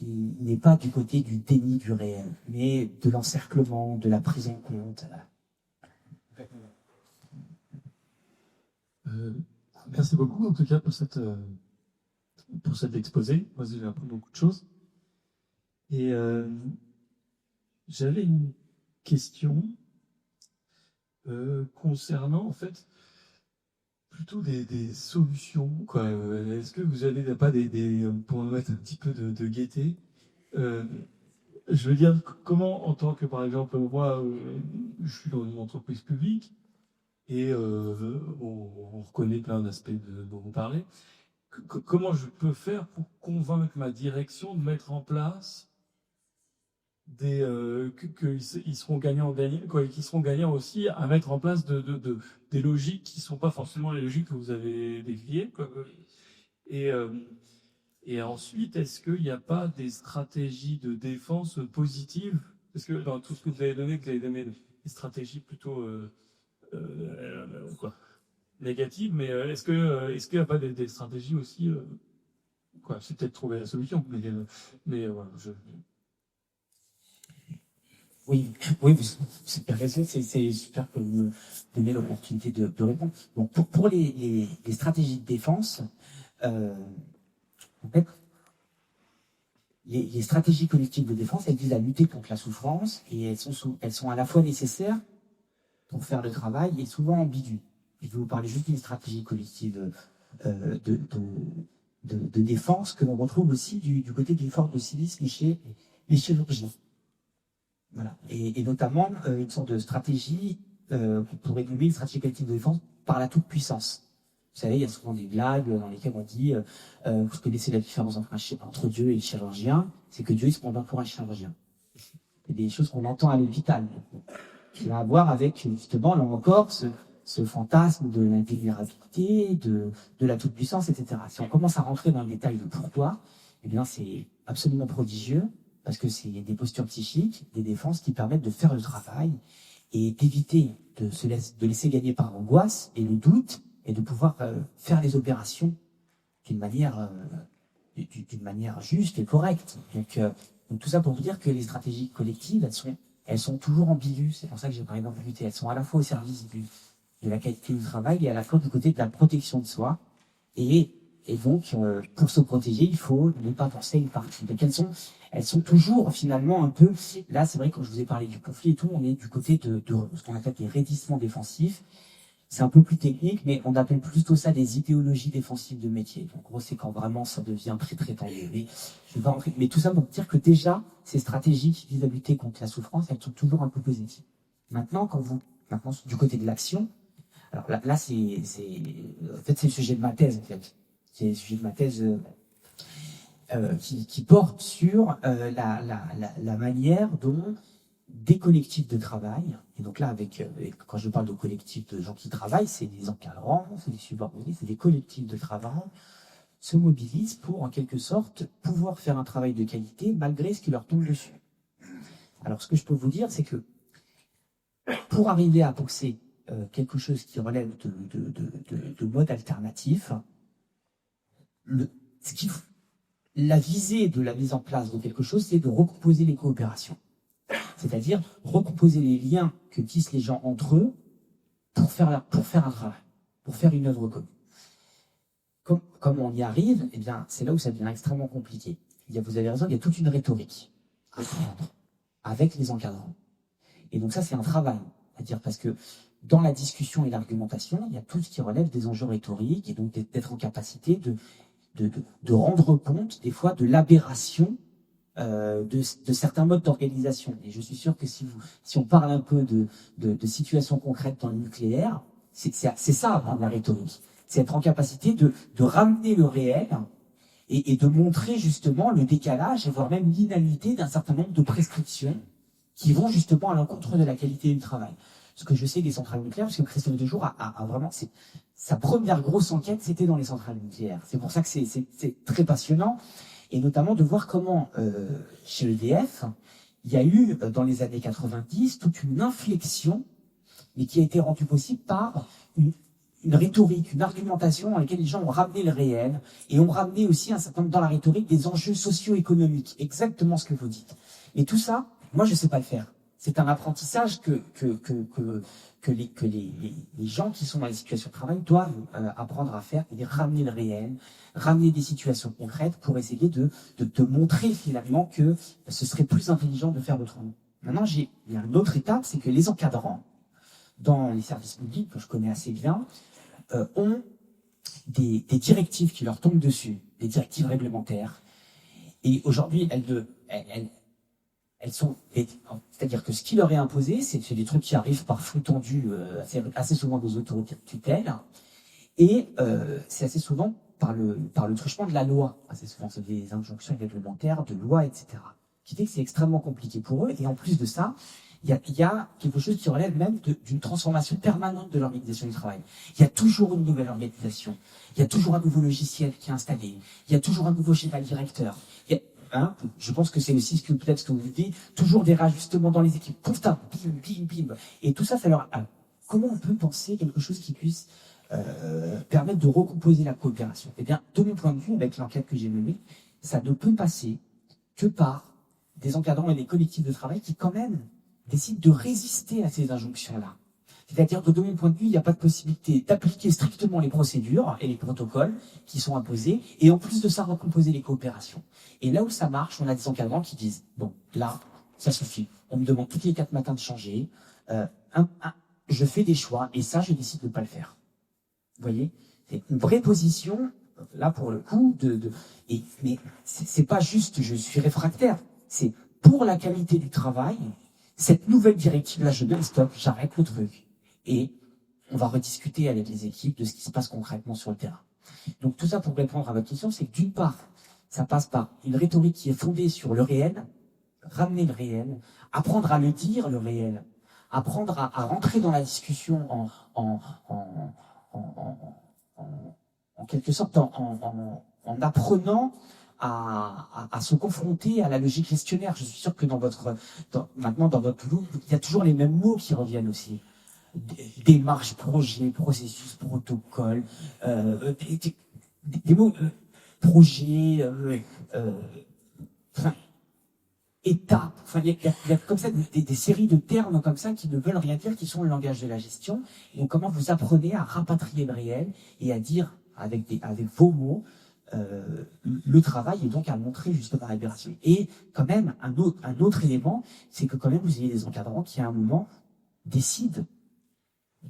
qui n'est pas du côté du déni du réel, mais de l'encerclement, de la prise en compte. Merci beaucoup en tout cas pour cet exposé. Moi j'ai appris beaucoup de choses. Et j'avais une question concernant en fait plutôt des solutions, quoi. Est-ce que vous avez pas pour mettre un petit peu de gaieté, je veux dire, comment en tant que, par exemple, moi, je suis dans une entreprise publique et on reconnaît plein d'aspects dont vous parlez. Comment je peux faire pour convaincre ma direction de mettre en place qu'ils seront gagnants, quoi, qui seront gagnants aussi à mettre en place des logiques qui sont pas forcément les logiques que vous avez décriées, quoi. Et ensuite, est-ce qu'il n'y a pas des stratégies de défense positives? Parce que dans tout ce que vous avez donné, des stratégies plutôt négatives, mais est-ce qu'il n'y a pas des stratégies aussi, quoi, c'est peut-être trouver la solution, mais voilà, Oui, c'est raison, c'est super que vous me donnez l'opportunité de répondre. Donc, pour les stratégies de défense, en fait, les stratégies collectives de défense, elles visent à lutter contre la souffrance et elles sont à la fois nécessaires pour faire le travail et souvent ambiguës. Je vais vous parler juste d'une stratégie collective de défense que l'on retrouve aussi du côté d'une forme de civisme chez les chirurgiens. Voilà. Et notamment une sorte de stratégie qu'on pourrait nommer une stratégie collective de défense par la toute-puissance. Vous savez, il y a souvent des blagues dans lesquelles on dit vous connaissez la différence entre Dieu et le chirurgien, c'est que Dieu il se prend bien pour un chirurgien. C'est des choses qu'on entend à l'hôpital, qui va avoir avec justement là encore ce fantasme de l'intégrabilité, de la toute-puissance, etc. Si on commence à rentrer dans le détail de pourquoi, eh bien c'est absolument prodigieux. Parce que c'est des postures psychiques, des défenses qui permettent de faire le travail et d'éviter de laisser gagner par l'angoisse et le doute et de pouvoir faire les opérations d'une manière juste et correcte. Donc tout ça pour vous dire que les stratégies collectives, elles sont toujours ambiguës. C'est pour ça que j'ai parlé d'ambiguïté. Elles sont à la fois au service de la qualité du travail et à la fois du côté de la protection de soi. Et donc, pour se protéger, il faut ne pas penser une partie. Donc, elles sont toujours finalement un peu. Là, c'est vrai quand je vous ai parlé du conflit et tout, on est du côté de ce qu'on appelle des raidissements défensifs. C'est un peu plus technique, mais on appelle plutôt ça des idéologies défensives de métier. Donc, en gros, c'est quand vraiment ça devient très très tendu. Mais je vais pas rentrer. Mais tout ça pour dire que déjà, ces stratégies qui visent à lutter contre la souffrance, elles sont toujours un peu positives. Maintenant, du côté de l'action, alors là, c'est le sujet de ma thèse en fait. C'est le sujet de ma thèse qui porte sur la manière dont des collectifs de travail, et donc là, quand je parle de collectifs de gens qui travaillent, c'est des encadrants, c'est des subordonnés, c'est des collectifs de travail, se mobilisent pour, en quelque sorte, pouvoir faire un travail de qualité malgré ce qui leur tombe dessus. Alors, ce que je peux vous dire, c'est que pour arriver à penser quelque chose qui relève de mode alternatif, la visée de la mise en place de quelque chose, c'est de recomposer les coopérations. C'est-à-dire recomposer les liens que tissent les gens entre eux pour faire un travail, pour faire une œuvre commune. Comme on y arrive, eh bien, c'est là où ça devient extrêmement compliqué. Vous avez raison, il y a toute une rhétorique à prendre avec les encadrants. Et donc ça, c'est un travail. C'est-à-dire parce que dans la discussion et l'argumentation, il y a tout ce qui relève des enjeux rhétoriques et donc d'être en capacité de rendre compte des fois de l'aberration de certains modes d'organisation. Et je suis sûr que si on parle un peu de situations concrètes dans le nucléaire, c'est ça la rhétorique. C'est être en capacité de ramener le réel et de montrer justement le décalage et voire même l'inanité d'un certain nombre de prescriptions qui vont justement à l'encontre de la qualité du travail. Ce que je sais des centrales nucléaires, parce que Christophe Dejour a vraiment... Sa première grosse enquête, c'était dans les centrales nucléaires. C'est pour ça que c'est très passionnant. Et notamment de voir comment, chez EDF, il y a eu, dans les années 90, toute une inflexion, mais qui a été rendue possible par une rhétorique, une argumentation dans laquelle les gens ont ramené le réel et ont ramené aussi un certain nombre dans la rhétorique des enjeux socio-économiques, exactement ce que vous dites. Et tout ça, moi je sais pas le faire. C'est un apprentissage que les gens qui sont dans les situations de travail doivent apprendre à faire, c'est-à-dire ramener le réel, ramener des situations concrètes pour essayer de montrer finalement que ce serait plus intelligent de faire autrement. Maintenant, il y a une autre étape, c'est que les encadrants dans les services publics, que je connais assez bien, ont des directives qui leur tombent dessus, des directives réglementaires. Et aujourd'hui, elles sont, c'est-à-dire que ce qui leur est imposé, c'est des trucs qui arrivent par flux tendu, assez souvent des autorités de tutelle, et c'est assez souvent par le truchement de la loi. Assez souvent, c'est des injonctions réglementaires, de loi, etc. Qui fait que c'est extrêmement compliqué pour eux. Et en plus de ça, il y a quelque chose qui relève même d'une transformation permanente de l'organisation du travail. Il y a toujours une nouvelle organisation. Il y a toujours un nouveau logiciel qui est installé. Il y a toujours un nouveau schéma directeur. Je pense que c'est aussi peut-être ce que vous dites, toujours des rajustements dans les équipes. Putain, bim, bim, bim. Et tout ça, ça leur... comment on peut penser quelque chose qui puisse permettre de recomposer la coopération? Eh bien, de mon point de vue, avec l'enquête que j'ai menée, ça ne peut passer que par des encadrants et des collectifs de travail qui, quand même, décident de résister à ces injonctions-là. C'est-à-dire que de mon point de vue, il n'y a pas de possibilité d'appliquer strictement les procédures et les protocoles qui sont imposés, et en plus de ça, recomposer les coopérations. Et là où ça marche, on a des encadrants qui disent, bon, là, ça suffit. On me demande toutes les 4 matins de changer. Je fais des choix, et ça, je décide de ne pas le faire. Vous voyez? C'est une vraie position, là, pour le coup, mais c'est pas juste, je suis réfractaire. C'est pour la qualité du travail, cette nouvelle directive-là, je donne stop, j'arrête le truc. Et on va rediscuter avec les équipes de ce qui se passe concrètement sur le terrain. Donc tout ça pour répondre à votre question, c'est que d'une part, ça passe par une rhétorique qui est fondée sur le réel, ramener le réel, apprendre à le dire, le réel, apprendre à rentrer dans la discussion en quelque sorte en apprenant à se confronter à la logique gestionnaire. Je suis sûr que maintenant dans votre loup, il y a toujours les mêmes mots qui reviennent aussi. Démarche, projet, processus, protocole, des mots projet, étape. Enfin, il y a comme ça des séries de termes comme ça qui ne veulent rien dire, qui sont le langage de la gestion. Et donc, comment vous apprenez à rapatrier le réel et à dire avec vos mots le travail et donc à montrer justement la libération. Et quand même, un autre élément, c'est que quand même vous ayez des encadrants qui à un moment décident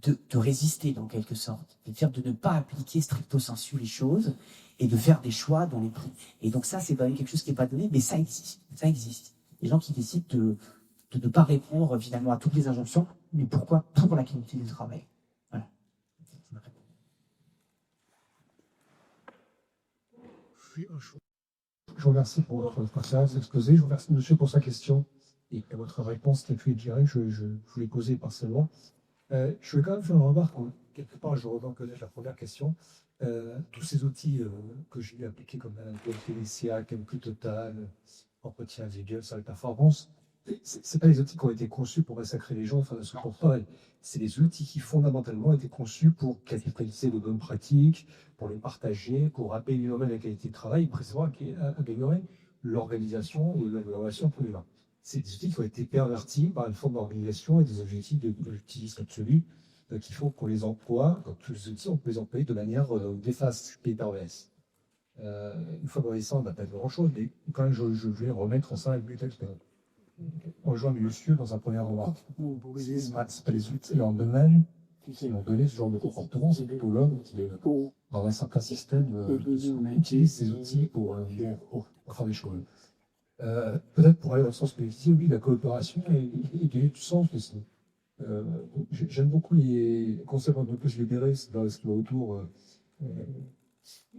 de résister dans quelque sorte, c'est-à-dire de ne pas appliquer stricto sensu les choses et de faire des choix dans les prix. Et donc ça, c'est pas quelque chose qui n'est pas donné, mais ça existe. Ça existe. Les gens qui décident de ne pas répondre finalement à toutes les injonctions, mais pourquoi? Pour la qualité du travail. Voilà. Je vous remercie pour votre préférence exposée. Je vous remercie, monsieur, pour sa question et votre réponse telle que je vous l'ai posée partiellement. Je vais quand même faire une remarque. Quelque part, je reconnais la première question. Tous ces outils que j'ai eu appliqués comme PDCA, Calcul Total, entretien individuel sur la performance, c'est pas les outils qui ont été conçus pour massacrer les gens, enfin, de ce qu'on parle. C'est des outils qui fondamentalement ont été conçus pour capitaliser de bonnes pratiques, pour les partager, pour améliorer la qualité de travail, précisément améliorer l'organisation ou l'évaluation pour les gens. C'est des outils qui ont été pervertis par une forme d'organisation et des objectifs de l'utilisme absolu qu'il faut qu'on les emploie. Donc, tous les outils, on peut les employer de manière néfaste, paperless. Une fois qu'on a ça, on n'a pas grand-chose, mais quand même, je vais remettre ça avec Mutex. On rejoint Monsieur dans un premier remarque. C'est pas les outils en eux-mêmes qui vont donner ce genre de comportement, c'est plutôt l'homme qui, dans un certain système, utilise ces outils pour faire des choses. Peut-être pour aller dans le sens que oui, la coopération et du sens aussi. J'aime beaucoup les concepts un peu plus libérés, c'est dans ce qui va autour.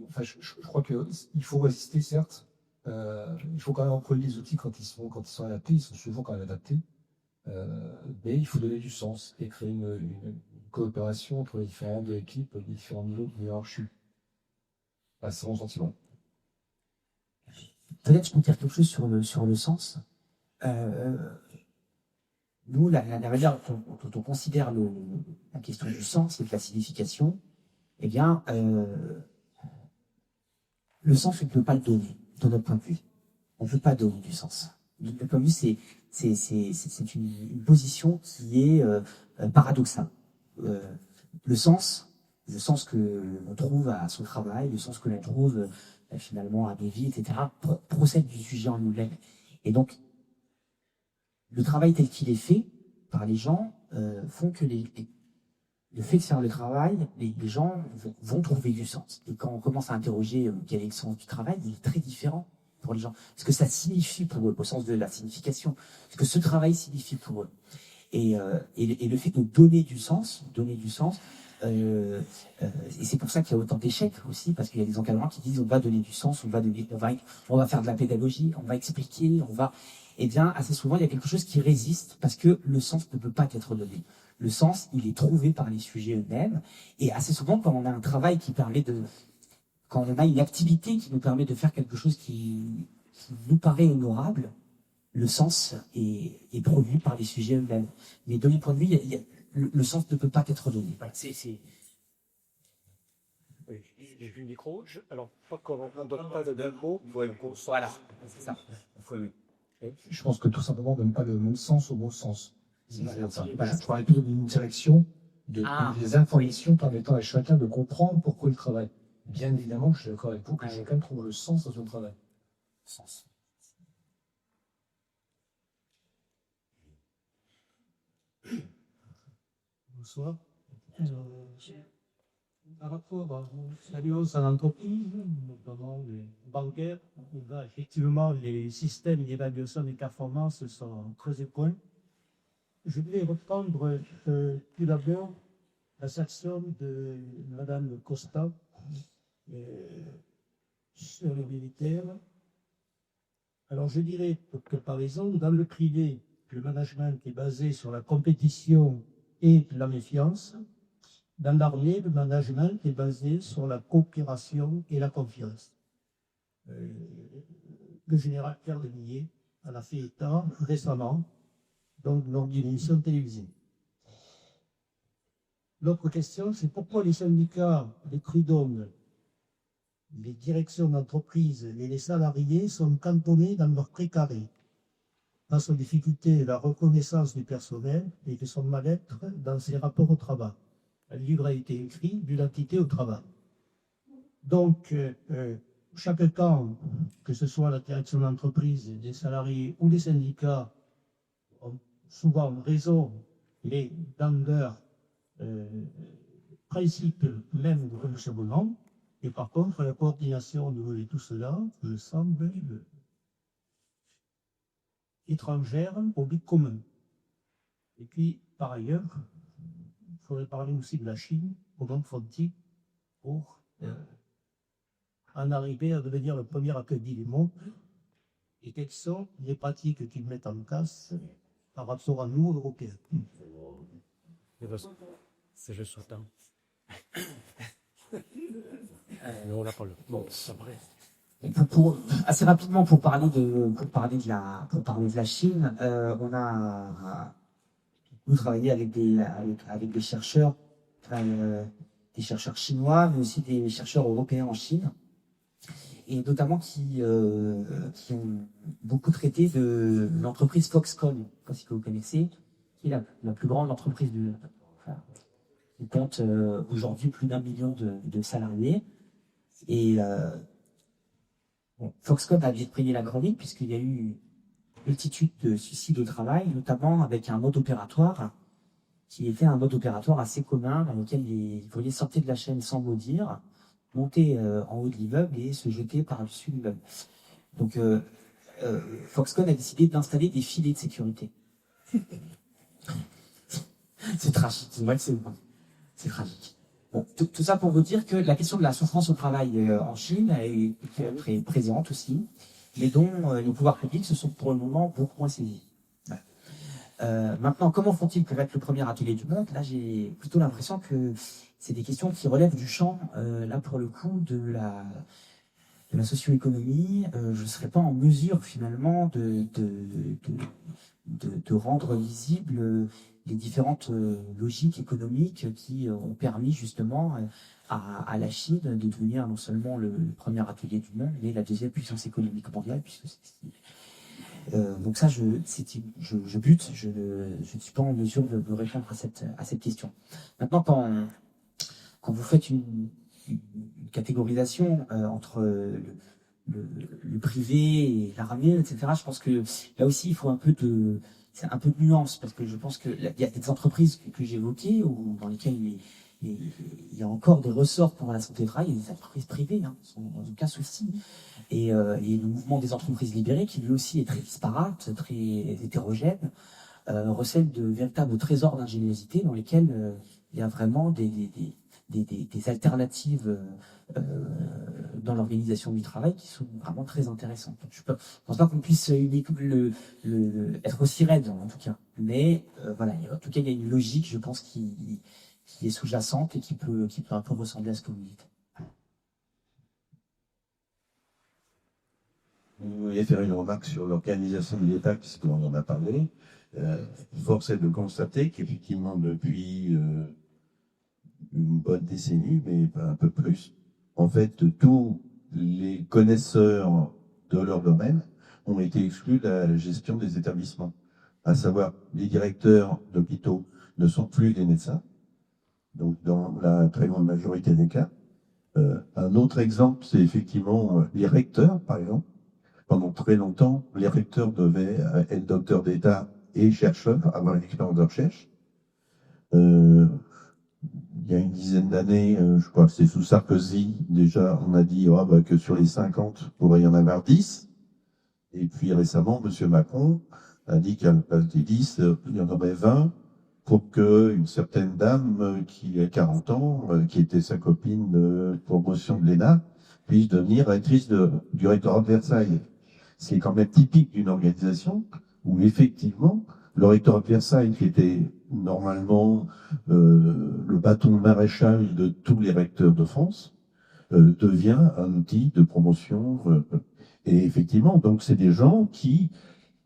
Enfin, je crois qu'il faut résister, certes. Il faut quand même employer les outils quand ils sont adaptés. Ils sont souvent quand même adaptés. Mais il faut donner du sens et créer une coopération entre les différentes équipes, les différents niveaux de hiérarchie. C'est mon sentiment. Peut-être je peux dire quelque chose sur le sens. Nous, la manière dont on considère la question du sens et de la signification, eh bien, le sens, on ne peut pas le donner, de notre point de vue. On ne peut pas donner du sens. De notre point de vue, c'est une position qui est paradoxale. Le sens que l'on trouve à son travail, le sens que l'on trouve finalement à nos vies, etc., procède du sujet en nous-mêmes. Et donc, le travail tel qu'il est fait par les gens font que le fait de faire le travail, les gens vont trouver du sens. Et quand on commence à interroger quel est le sens du travail, il est très différent pour les gens. Ce que ça signifie pour eux, au sens de la signification. Ce que ce travail signifie pour eux. Et le fait de donner du sens, et c'est pour ça qu'il y a autant d'échecs aussi, parce qu'il y a des encadrants qui disent on va donner du sens, on va faire de la pédagogie, on va expliquer, eh bien, assez souvent, il y a quelque chose qui résiste parce que le sens ne peut pas être donné. Le sens, il est trouvé par les sujets eux-mêmes. Et assez souvent, quand on a un travail quand on a une activité qui nous permet de faire quelque chose qui nous paraît honorable, le sens est produit par les sujets eux-mêmes. Mais de mon point de vue, le sens ne peut pas être donné. Voilà, Oui, j'ai vu le micro. Alors, pas qu'on ne donne pas de mots. Voilà, c'est ça. Je pense que tout simplement, on ne donne pas le même sens au bon sens. Voilà. Je parlais plutôt d'une direction, des informations permettant à chacun de comprendre pourquoi il travaille. Bien évidemment, je suis d'accord avec vous que chacun trouve le sens dans son travail. Sens. Bonsoir. Par rapport à l'alliance en entreprise, notamment les bancaires, là, effectivement, les systèmes d'évaluation des performances sont très éloignés. Je voulais reprendre tout d'abord la section de Madame Costa sur les militaires. Alors, je dirais que, par exemple, dans le privé, le management est basé sur la compétition et la méfiance. Dans l'armée, le management est basé sur la coopération et la confiance. Le général Pierre Demillet en a fait état récemment, donc lors d'une émission télévisée. L'autre question, c'est pourquoi les syndicats, les prud'hommes, les directions d'entreprise et les salariés sont cantonnés dans leur précaré face aux difficultés de la reconnaissance du personnel et de son mal-être dans ses rapports au travail. Un livre a été écrit d'identité au travail. Donc, chaque temps, que ce soit la direction d'entreprise, des salariés ou les syndicats, ont souvent raison, mais dans leur principe même de fonctionnement. Et par contre, la coordination de tout cela me semble étrangère au but commun. Et puis, par ailleurs, il faudrait parler aussi de la Chine, comment font-ils pour en arriver à devenir le premier accueilli du monde, et quelles sont les pratiques qu'ils mettent en place par rapport à nous, Européens. C'est juste autant. On n'a pas le. Bon, c'est vrai. Assez rapidement, pour parler de la Chine, on a nous travaillé avec des chercheurs, des chercheurs chinois, mais aussi des chercheurs européens en Chine, et notamment qui ont beaucoup traité de l'entreprise Foxconn, je ne sais pas si vous connaissez, qui est la plus grande entreprise qui compte aujourd'hui plus d'1 million de salariés. Et Foxconn a vite pris la chronique puisqu'il y a eu une multitude de suicides au travail, notamment avec un mode opératoire qui était un mode opératoire assez commun dans lequel les ouvriers sortaient de la chaîne sans mot dire, montaient en haut de l'immeuble et se jetaient par-dessus l'immeuble. Donc Foxconn a décidé d'installer des filets de sécurité. C'est tragique, c'est tragique. Bon, tout ça pour vous dire que la question de la souffrance au travail en Chine est très présente aussi, mais dont les pouvoirs publics se sont pour le moment beaucoup moins saisis. Maintenant, comment font-ils pour être le premier atelier du monde? Là, j'ai plutôt l'impression que c'est des questions qui relèvent du champ, là pour le coup, de la socio-économie. Je ne serais pas en mesure finalement de rendre lisibles les différentes logiques économiques qui ont permis justement à la Chine de devenir non seulement le premier atelier du monde, mais la deuxième puissance économique mondiale, puisque donc ça, je bute, je ne suis pas en mesure de répondre à cette question. Maintenant, quand vous faites une catégorisation entre le privé et l'armée, etc., je pense que là aussi, il faut c'est un peu de nuance, parce que je pense qu'il y a des entreprises que j'évoquais, ou dans lesquelles il y a encore des ressorts pour la santé au travail, et des entreprises privées, sans aucun souci. Et le mouvement des entreprises libérées, qui lui aussi est très disparate, très hétérogène, recèle de véritables trésors d'ingéniosité dans lesquels il y a vraiment des alternatives dans l'organisation du travail qui sont vraiment très intéressantes. Je ne pense pas qu'on puisse être aussi raide, en tout cas. Mais voilà, en tout cas, il y a une logique, je pense, qui est sous-jacente et qui peut un peu ressembler à ce que vous dites. Vous vouliez faire une remarque sur l'organisation de l'État, puisqu'on en a parlé. Force est de constater qu'effectivement, depuis une bonne décennie, mais pas un peu plus, en fait, tous les connaisseurs de leur domaine ont été exclus de la gestion des établissements. À savoir, les directeurs d'hôpitaux ne sont plus des médecins, donc dans la très grande majorité des cas. Un autre exemple, c'est effectivement les recteurs, par exemple. Pendant très longtemps, les recteurs devaient être docteurs d'État et chercheurs, avoir une expérience de recherche. Il y a une dizaine d'années, je crois que c'est sous Sarkozy, déjà, on a dit que sur les 50, il pourrait y en avoir 10. Et puis récemment, M. Macron a dit qu'à la place des 10, il y en aurait 20 pour qu'une certaine dame qui a 40 ans, qui était sa copine de promotion de l'ENA, puisse devenir rectrice du rectorat de Versailles. C'est quand même typique d'une organisation où effectivement le rectorat de Versailles, qui était normalement le bâton maréchal de tous les recteurs de France, devient un outil de promotion. Et effectivement, donc c'est des gens qui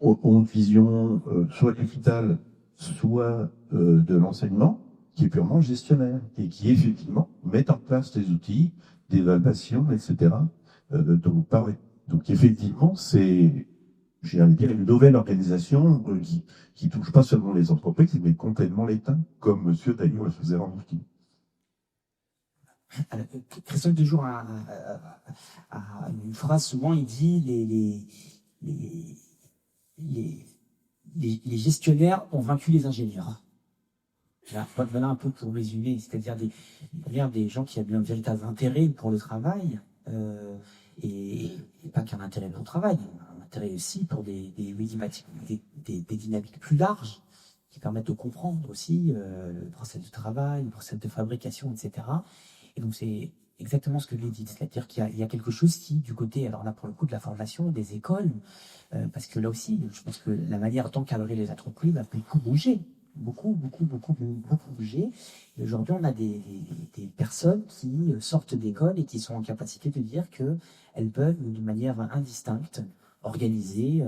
ont une vision soit digitale, soit de l'enseignement, qui est purement gestionnaire et qui effectivement mettent en place des outils d'évaluation, etc. dont vous parlez. Donc effectivement, c'est, j'ai envie de dire, une nouvelle organisation qui touche pas seulement les entreprises, mais complètement l'État, comme monsieur d'ailleurs le faisait remarquer. Christophe Dejour a une phrase, souvent il dit les gestionnaires ont vaincu les ingénieurs. Voilà un peu pour résumer, c'est-à-dire des gens qui avaient un véritable intérêt pour le travail, et pas qu'un intérêt pour le travail, un intérêt aussi pour des dynamiques plus larges qui permettent de comprendre aussi le processus de travail, le processus de fabrication, etc. Et donc c'est exactement ce que je l'ai dit, c'est-à-dire qu'il y a quelque chose qui, du côté, alors là pour le coup de la formation, des écoles, parce que là aussi, je pense que la manière d'encadrer les entreprises a beaucoup bougé. Beaucoup bougé. Et aujourd'hui, on a des personnes qui sortent d'école et qui sont en capacité de dire qu'elles peuvent, de manière indistincte, organiser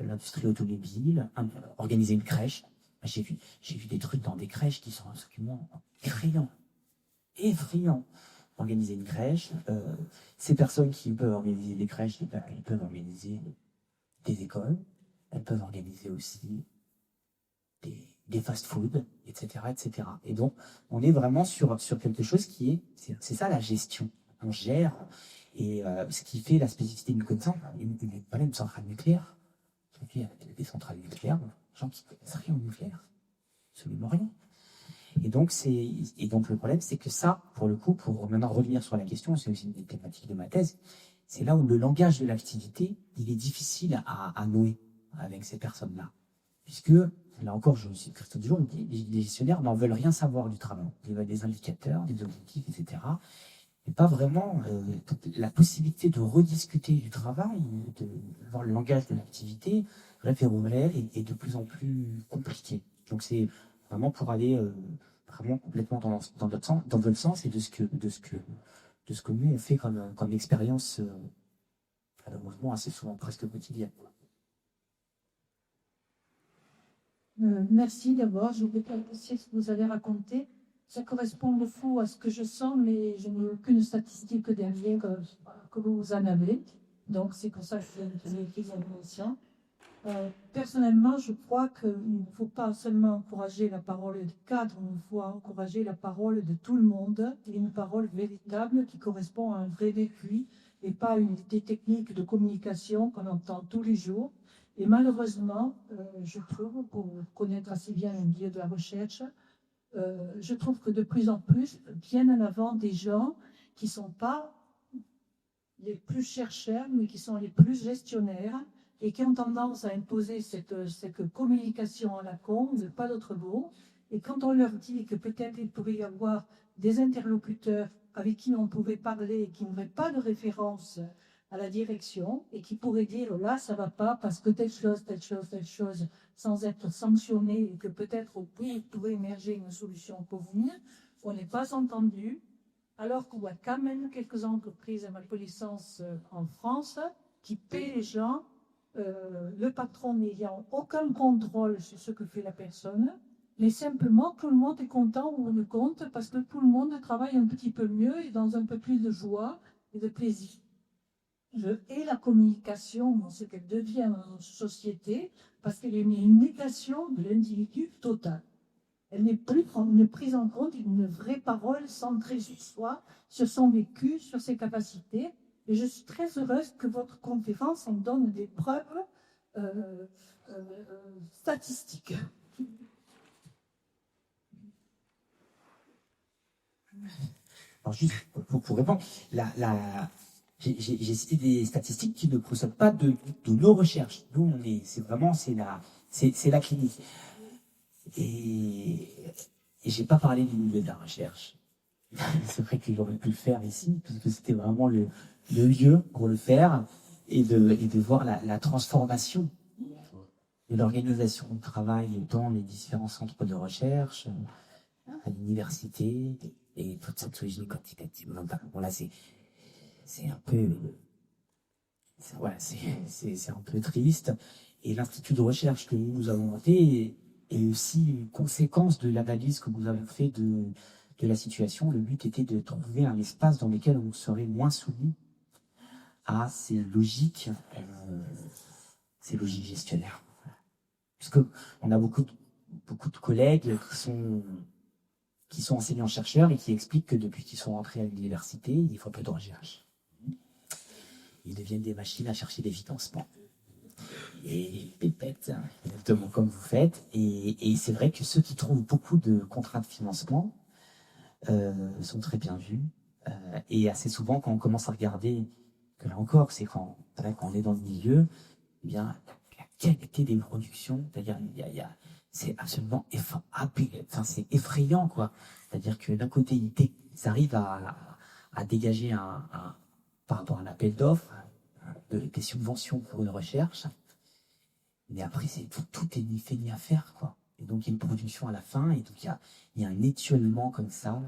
l'industrie automobile, organiser une crèche. J'ai vu des trucs dans des crèches qui sont absolument effrayants. Organiser une crèche. Ces personnes qui peuvent organiser des crèches, elles peuvent organiser des écoles. Elles peuvent organiser aussi des fast-food, etc., etc. Et donc, on est vraiment sur quelque chose c'est ça la gestion. On gère, et ce qui fait la spécificité d'une connaissance. Il pas une centrale nucléaire. Il y a des centrales nucléaires, des gens qui ne connaissent rien au nucléaire. Absolument rien. Et donc, le problème, c'est que ça, pour le coup, pour maintenant revenir sur la question, c'est aussi une des thématiques de ma thèse, c'est là où le langage de l'activité, il est difficile à nouer avec ces personnes-là. Puisque, là encore, je cite Christophe Dejour, les gestionnaires n'en veulent rien savoir du travail. Ils veulent des indicateurs, des objectifs, etc. Mais pas vraiment la possibilité de rediscuter du travail, de voir le langage de l'activité, référentiel, est de plus en plus compliqué. Donc c'est vraiment pour aller vraiment complètement dans votre sens et de ce que nous on fait comme expérience, malheureusement assez souvent, presque quotidienne. Merci d'abord. Je voudrais apprécier ce que vous avez raconté ça correspond de fou à ce que je sens, mais je n'ai aucune statistique derrière que vous en avez. Donc, c'est pour ça que j'ai écrit l'émission. Personnellement, je crois qu'il ne faut pas seulement encourager la parole des cadres, il faut encourager la parole de tout le monde, et une parole véritable qui correspond à un vrai vécu et pas des techniques de communication qu'on entend tous les jours. Et malheureusement, je trouve, pour connaître assez bien le milieu de la recherche, je trouve que de plus en plus viennent en avant des gens qui ne sont pas les plus chercheurs, mais qui sont les plus gestionnaires et qui ont tendance à imposer cette communication à la con, pas d'autre mot. Et quand on leur dit que peut-être il pourrait y avoir des interlocuteurs avec qui on pouvait parler et qui n'auraient pas de référence à la direction et qui pourraient dire là ça va pas parce que telle chose, sans être sanctionné et que peut-être au prix pourrait émerger une solution pour vous, on n'est pas entendu, alors qu'on voit quand même quelques entreprises à ma connaissance en France qui paient les gens, le patron n'ayant aucun contrôle sur ce que fait la personne, mais simplement tout le monde est content ou on compte parce que tout le monde travaille un petit peu mieux et dans un peu plus de joie et de plaisir. Je hais la communication dans ce qu'elle devient dans notre société parce qu'elle est une négation de l'individu total. Elle n'est plus prise en compte d'une vraie parole centrée sur soi, sur son vécu, sur ses capacités. Et je suis très heureuse que votre conférence en donne des preuves statistiques. Alors juste pour répondre, j'ai cité des statistiques qui ne procèdent pas de nos recherches. Nous, c'est la clinique. Et j'ai pas parlé du milieu de la recherche. C'est vrai que j'aurais pu le faire ici, parce que c'était vraiment le lieu pour le faire et de voir la transformation de l'organisation du travail dans les différents centres de recherche, à l'université et toute cette logique quantitative. Bon, là, c'est un peu, c'est un peu triste. Et l'institut de recherche que nous avons monté est aussi une conséquence de l'analyse que nous avons fait de la situation. Le but était de trouver un espace dans lequel on serait moins soumis à ces logiques gestionnaires. Parce que on a beaucoup de collègues qui sont enseignants-chercheurs et qui expliquent que depuis qu'ils sont rentrés à l'université, ils font peu de recherche. Ils deviennent des machines à chercher des financements. Et pépettes, exactement comme vous faites. Et c'est vrai que ceux qui trouvent beaucoup de contrats de financement sont très bien vus. Et assez souvent, quand on commence à regarder, que là encore, c'est quand on est dans le milieu, eh bien, la qualité des productions, c'est-à-dire, c'est absolument c'est effrayant, quoi. C'est-à-dire que d'un côté, ils arrivent à dégager par rapport à un appel d'offres, des subventions pour une recherche. Mais après, tout est ni fait ni à faire, quoi. Et donc, il y a une production à la fin, et donc il y a un étiolement comme ça.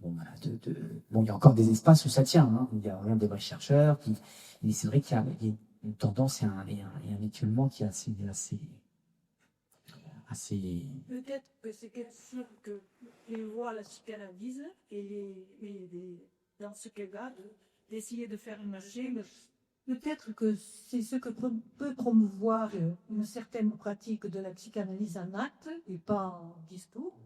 Bon, voilà, il y a encore des espaces où ça tient, hein. Il y a vraiment des vrais chercheurs, mais c'est vrai qu'il y a une tendance et un étiolement qui est assez. Peut-être que c'est quelque chose que les voient la psychanalyse et dans ce cas-là, d'essayer de faire émerger. Peut-être que c'est ce que peut promouvoir une certaine pratique de la psychanalyse en acte et pas en discours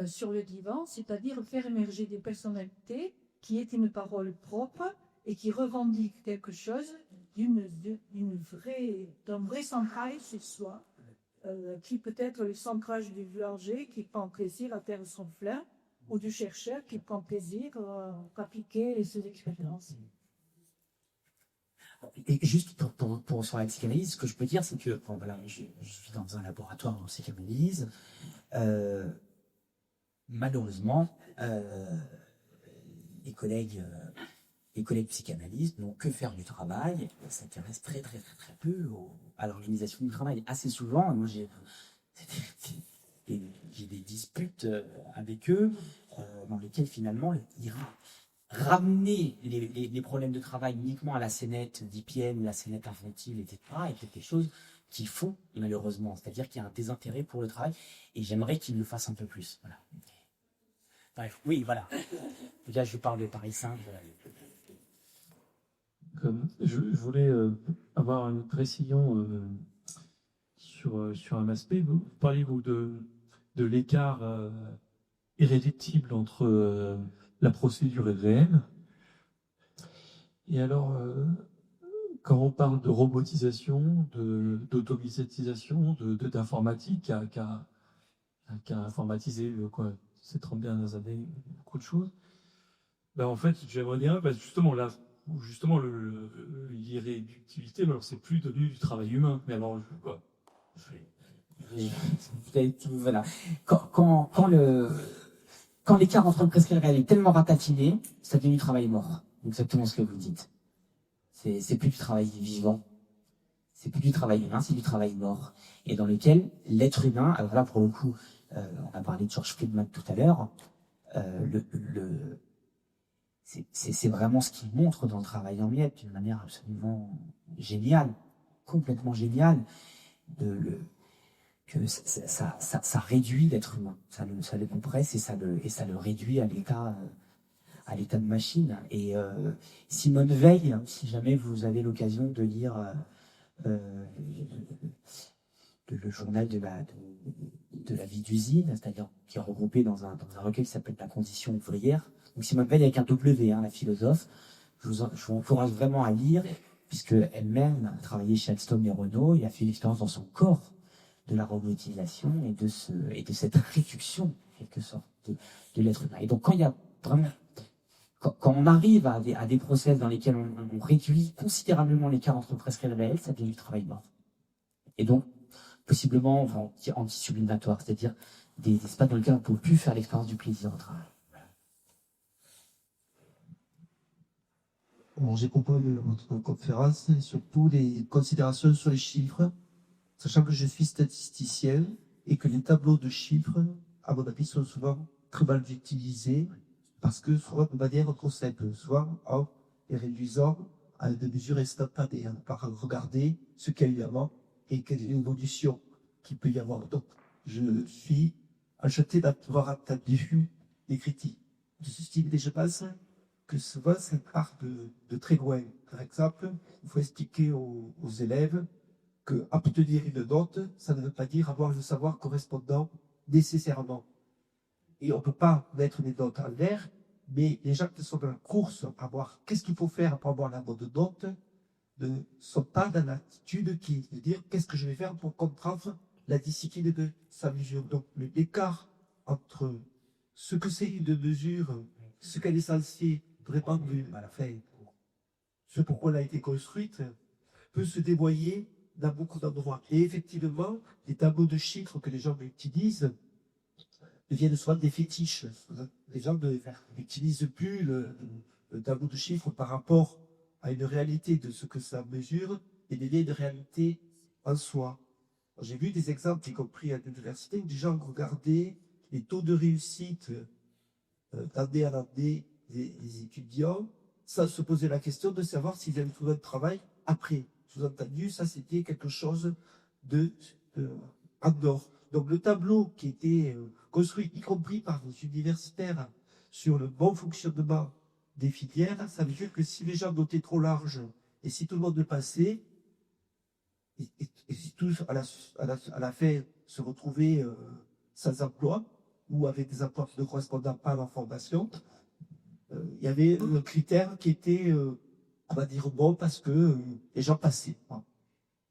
sur le divan, c'est-à-dire faire émerger des personnalités qui aient une parole propre et qui revendiquent quelque chose d'un vrai centrage chez soi, qui peut être le centrage du boulanger qui prend plaisir à faire son flin ou du chercheur qui prend plaisir à appliquer ses expériences. Et juste pour sur la psychanalyse, ce que je peux dire, c'est que je suis dans un laboratoire en psychanalyse. Malheureusement, les collègues psychanalystes n'ont que faire du travail, et s'intéressent très très très très peu à l'organisation du travail. Assez souvent, moi j'ai des disputes avec eux dans lesquelles finalement ils ramener les problèmes de travail uniquement à la scénette d'IPM, la scénette infantile, etc., est quelque chose qu'ils font malheureusement. C'est-à-dire qu'il y a un désintérêt pour le travail et j'aimerais qu'ils le fassent un peu plus. Voilà. Bref, oui, voilà. Là, je parle de Paris simple. Je voulais avoir une précision sur un aspect. Vous parlez de l'écart irréductible entre la procédure et le réel. Et alors, quand on parle de robotisation, d'automatisation, d'informatique, qui a informatisé ces 30 dernières années beaucoup de choses, ben en fait, j'aimerais bien, parce que justement là, où justement l'irréductibilité, alors c'est plus devenu du travail humain. Mais alors, Voilà. Quand l'écart entre le prescrit et le réel est tellement ratatiné, ça devient du travail mort. Exactement ce que vous dites. C'est plus du travail vivant. C'est plus du travail humain, c'est du travail mort. Et dans lequel l'être humain, alors là pour le coup, on a parlé de George Friedman tout à l'heure, c'est vraiment ce qu'il montre dans le travail en miettes d'une manière absolument géniale, complètement géniale, que ça réduit l'être humain, ça le compresse et ça le réduit à l'état de machine. Et Simone Veil, si jamais vous avez l'occasion de lire le journal de la vie d'usine, c'est-à-dire qui est regroupé dans un recueil qui s'appelle La condition ouvrière. Donc Simone Veil avec un W, la philosophe, je vous encourage vraiment à lire, puisque elle-même a travaillé chez Alstom et Renault et a fait une expérience dans son corps de la robotisation et de cette réduction, en quelque sorte, de l'être humain. Et donc quand il y a vraiment, quand on arrive à des process dans lesquels on réduit considérablement l'écart entre le prescrit et le réel, ça devient du travail mort. Et donc, possiblement, anti-sublimatoire, c'est-à-dire des espaces dans lesquels on ne peut plus faire l'expérience du plaisir au travail. Bon, j'ai proposé votre conférence et surtout des considérations sur les chiffres, sachant que je suis statisticien et que les tableaux de chiffres, à mon avis, sont souvent très mal utilisés parce que soit de manière trop simple, soit en les réduisant à des mesures instantanées, par regarder ce qu'il y a eu avant et quelle est l'évolution qu'il peut y avoir. Donc, je suis enchanté d'avoir entendu des critiques de ce style et je pense que souvent ça part de très loin. Par exemple, il faut expliquer aux élèves que obtenir une note, ça ne veut pas dire avoir le savoir correspondant nécessairement. Et on ne peut pas mettre des notes en l'air, mais les gens qui sont dans la course à voir qu'est-ce qu'il faut faire pour avoir la bonne note ne sont pas dans l'attitude qui est de dire qu'est-ce que je vais faire pour comprendre la discipline de sa mesure. Donc l'écart entre ce que c'est une mesure, ce qu'elle est censée répondre à la fin, ce pourquoi elle a été construite, peut se dévoyer dans beaucoup d'endroits. Et effectivement, les tableaux de chiffres que les gens utilisent deviennent souvent des fétiches. Les gens n'utilisent plus le tableau de chiffres par rapport à une réalité de ce que ça mesure et devient une réalité en soi. J'ai vu des exemples, y compris à l'université, où des gens regardaient les taux de réussite d'année en année des étudiants sans se poser la question de savoir s'ils allaient trouver un travail après. Sous-entendu, ça c'était quelque chose en dehors. Donc le tableau qui était construit, y compris par les universitaires, sur le bon fonctionnement des filières, ça veut dire que si les gens notaient trop large et si tout le monde le passait, et si tous à la fin se retrouvaient sans emploi ou avec des emplois ne correspondant pas à leur formation, il y avait un critère qui était, on va dire, bon parce que les gens passaient.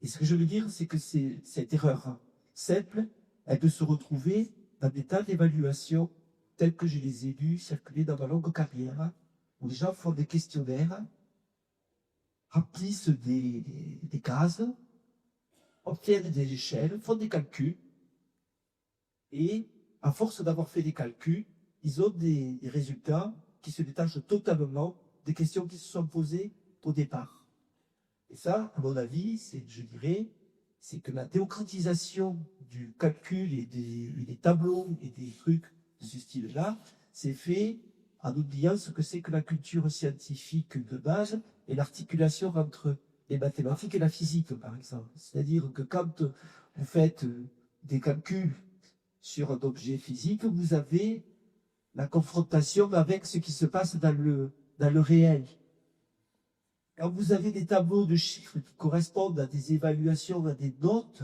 Et ce que je veux dire, c'est que cette erreur simple, elle peut se retrouver dans des tas d'évaluations telles que je les ai vues circuler dans ma longue carrière, où les gens font des questionnaires, remplissent des cases, obtiennent des échelles, font des calculs, et à force d'avoir fait des calculs, ils ont des résultats qui se détachent totalement des questions qui se sont posées au départ. Et ça, à mon avis, je dirais, c'est que la démocratisation du calcul et des tableaux et des trucs de ce style-là, c'est fait en oubliant ce que c'est que la culture scientifique de base et l'articulation entre les mathématiques et la physique, par exemple. C'est-à-dire que quand vous faites des calculs sur un objet physique, vous avez la confrontation avec ce qui se passe dans le réel. Quand vous avez des tableaux de chiffres qui correspondent à des évaluations, à des notes,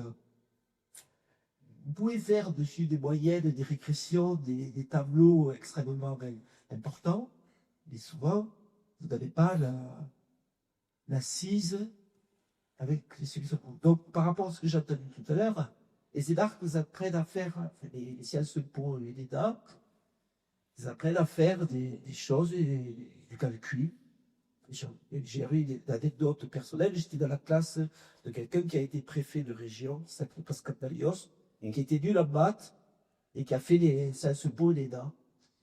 vous pouvez faire dessus des moyennes, des régressions, des tableaux extrêmement importants, mais souvent, vous n'avez pas l'assise avec les solutions. Donc, par rapport à ce que j'ai entendu tout à l'heure, les édards vous apprennent à faire, enfin, les sciences po et les DAC, ils apprennent à faire des choses, des calculs. J'ai eu une anecdote personnelle, j'étais dans la classe de quelqu'un qui a été préfet de région, qui s'appelle Pascal Dalios, et qui était nul en maths, et qui a fait les sciences po et les DAC,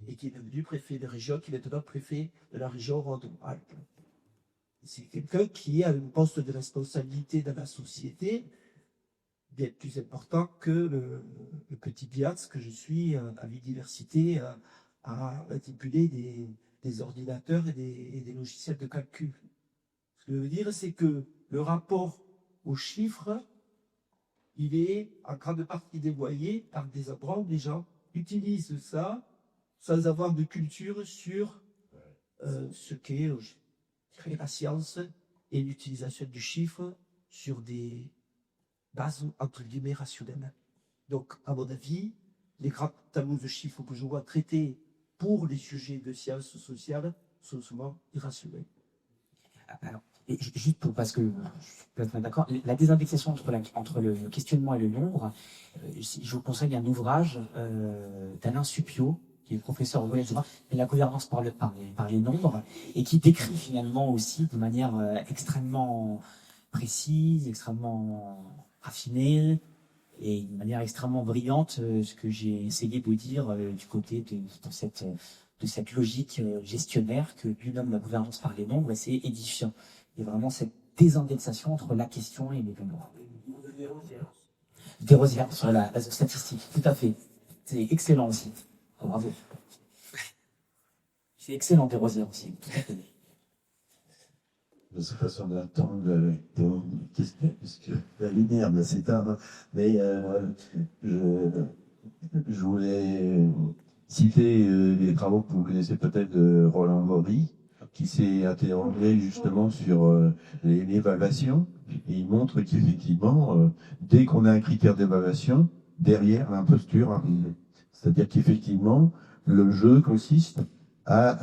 et qui est devenu préfet de région, qui est maintenant préfet de la région Rhône-Alpes. C'est quelqu'un qui a un poste de responsabilité dans la société bien plus important que le petit biatz que je suis à l'université à manipuler des ordinateurs et des logiciels de calcul. Ce que je veux dire, c'est que le rapport aux chiffres, il est en grande partie dévoyé par des endroits où les gens utilisent ça sans avoir de culture sur ce qu'est la science et l'utilisation du chiffre sur des bases entre guillemets rationnelles. Donc, à mon avis, les grands tableaux de chiffres que je vois traités pour les sujets de sciences sociales sont souvent irrationnels. Alors, et juste pour, parce que je suis complètement d'accord, la désindexation entre le questionnement et le nombre, je vous conseille un ouvrage d'Alain Suppiot, qui est professeur au collège de la gouvernance par les nombres, et qui décrit finalement aussi de manière extrêmement précise, extrêmement raffinée, et de manière extrêmement brillante, ce que j'ai essayé de vous dire du côté de cette logique gestionnaire que lui nomme la gouvernance par les nombres, et c'est édifiant. Et vraiment cette désindexation entre la question et les nombres. Des rosières sur la base statistique, tout à fait. C'est excellent aussi. Oh, bravo. C'est excellent, des rosières aussi. Tout à fait. De toute façon d'attendre puisque la lumière va s'éteindre, mais je voulais citer les travaux que vous connaissez peut-être de Roland Gori, qui s'est interrogé justement sur l'évaluation, et il montre qu'effectivement, dès qu'on a un critère d'évaluation, derrière l'imposture arrive. C'est-à-dire qu'effectivement, le jeu consiste à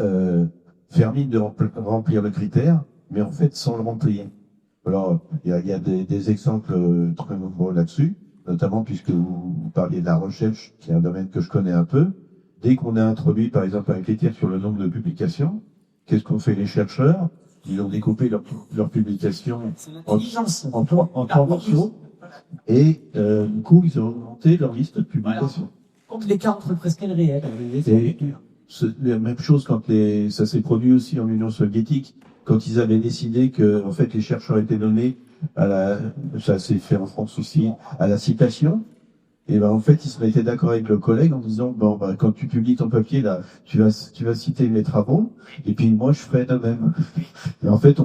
faire mine de remplir le critère, mais en fait sans le remplir. Alors, il y a des exemples très nombreux là-dessus, notamment puisque vous parliez de la recherche, qui est un domaine que je connais un peu. Dès qu'on a introduit, par exemple, un critère sur le nombre de publications, qu'est-ce qu'ont fait les chercheurs? Ils ont découpé leurs publications en trois morceaux, et du coup, ils ont augmenté leur liste de publications. Contre l'écart entre le presque et le réel. Et la même chose quand ça s'est produit aussi en Union soviétique, quand ils avaient décidé que, en fait, les chercheurs étaient nommés ça s'est fait en France aussi, à la citation. Et ben, en fait, ils se mettaient d'accord avec le collègue en disant, bon, ben, quand tu publies ton papier, là, tu vas citer mes travaux, et puis moi, je ferai de même. Et en fait, je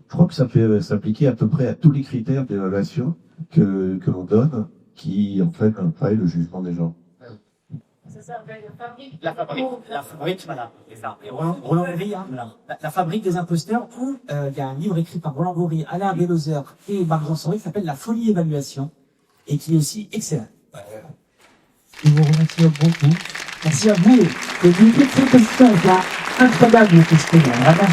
crois que ça peut s'appliquer à peu près à tous les critères d'évaluation que l'on donne, qui, en fait, après, le jugement des gens. Ça s'appelle la fabrique, voilà, c'est ça. Et Roland Gori, hein, voilà. La fabrique des imposteurs, où il y a un livre écrit par Roland Gori, Alain Belozer et Marc-Jean Sauvé, qui s'appelle La folie évaluation, et qui est aussi excellent. Je vous remercie beaucoup. Merci à vous. Et une petite question, incroyable question. Vraiment,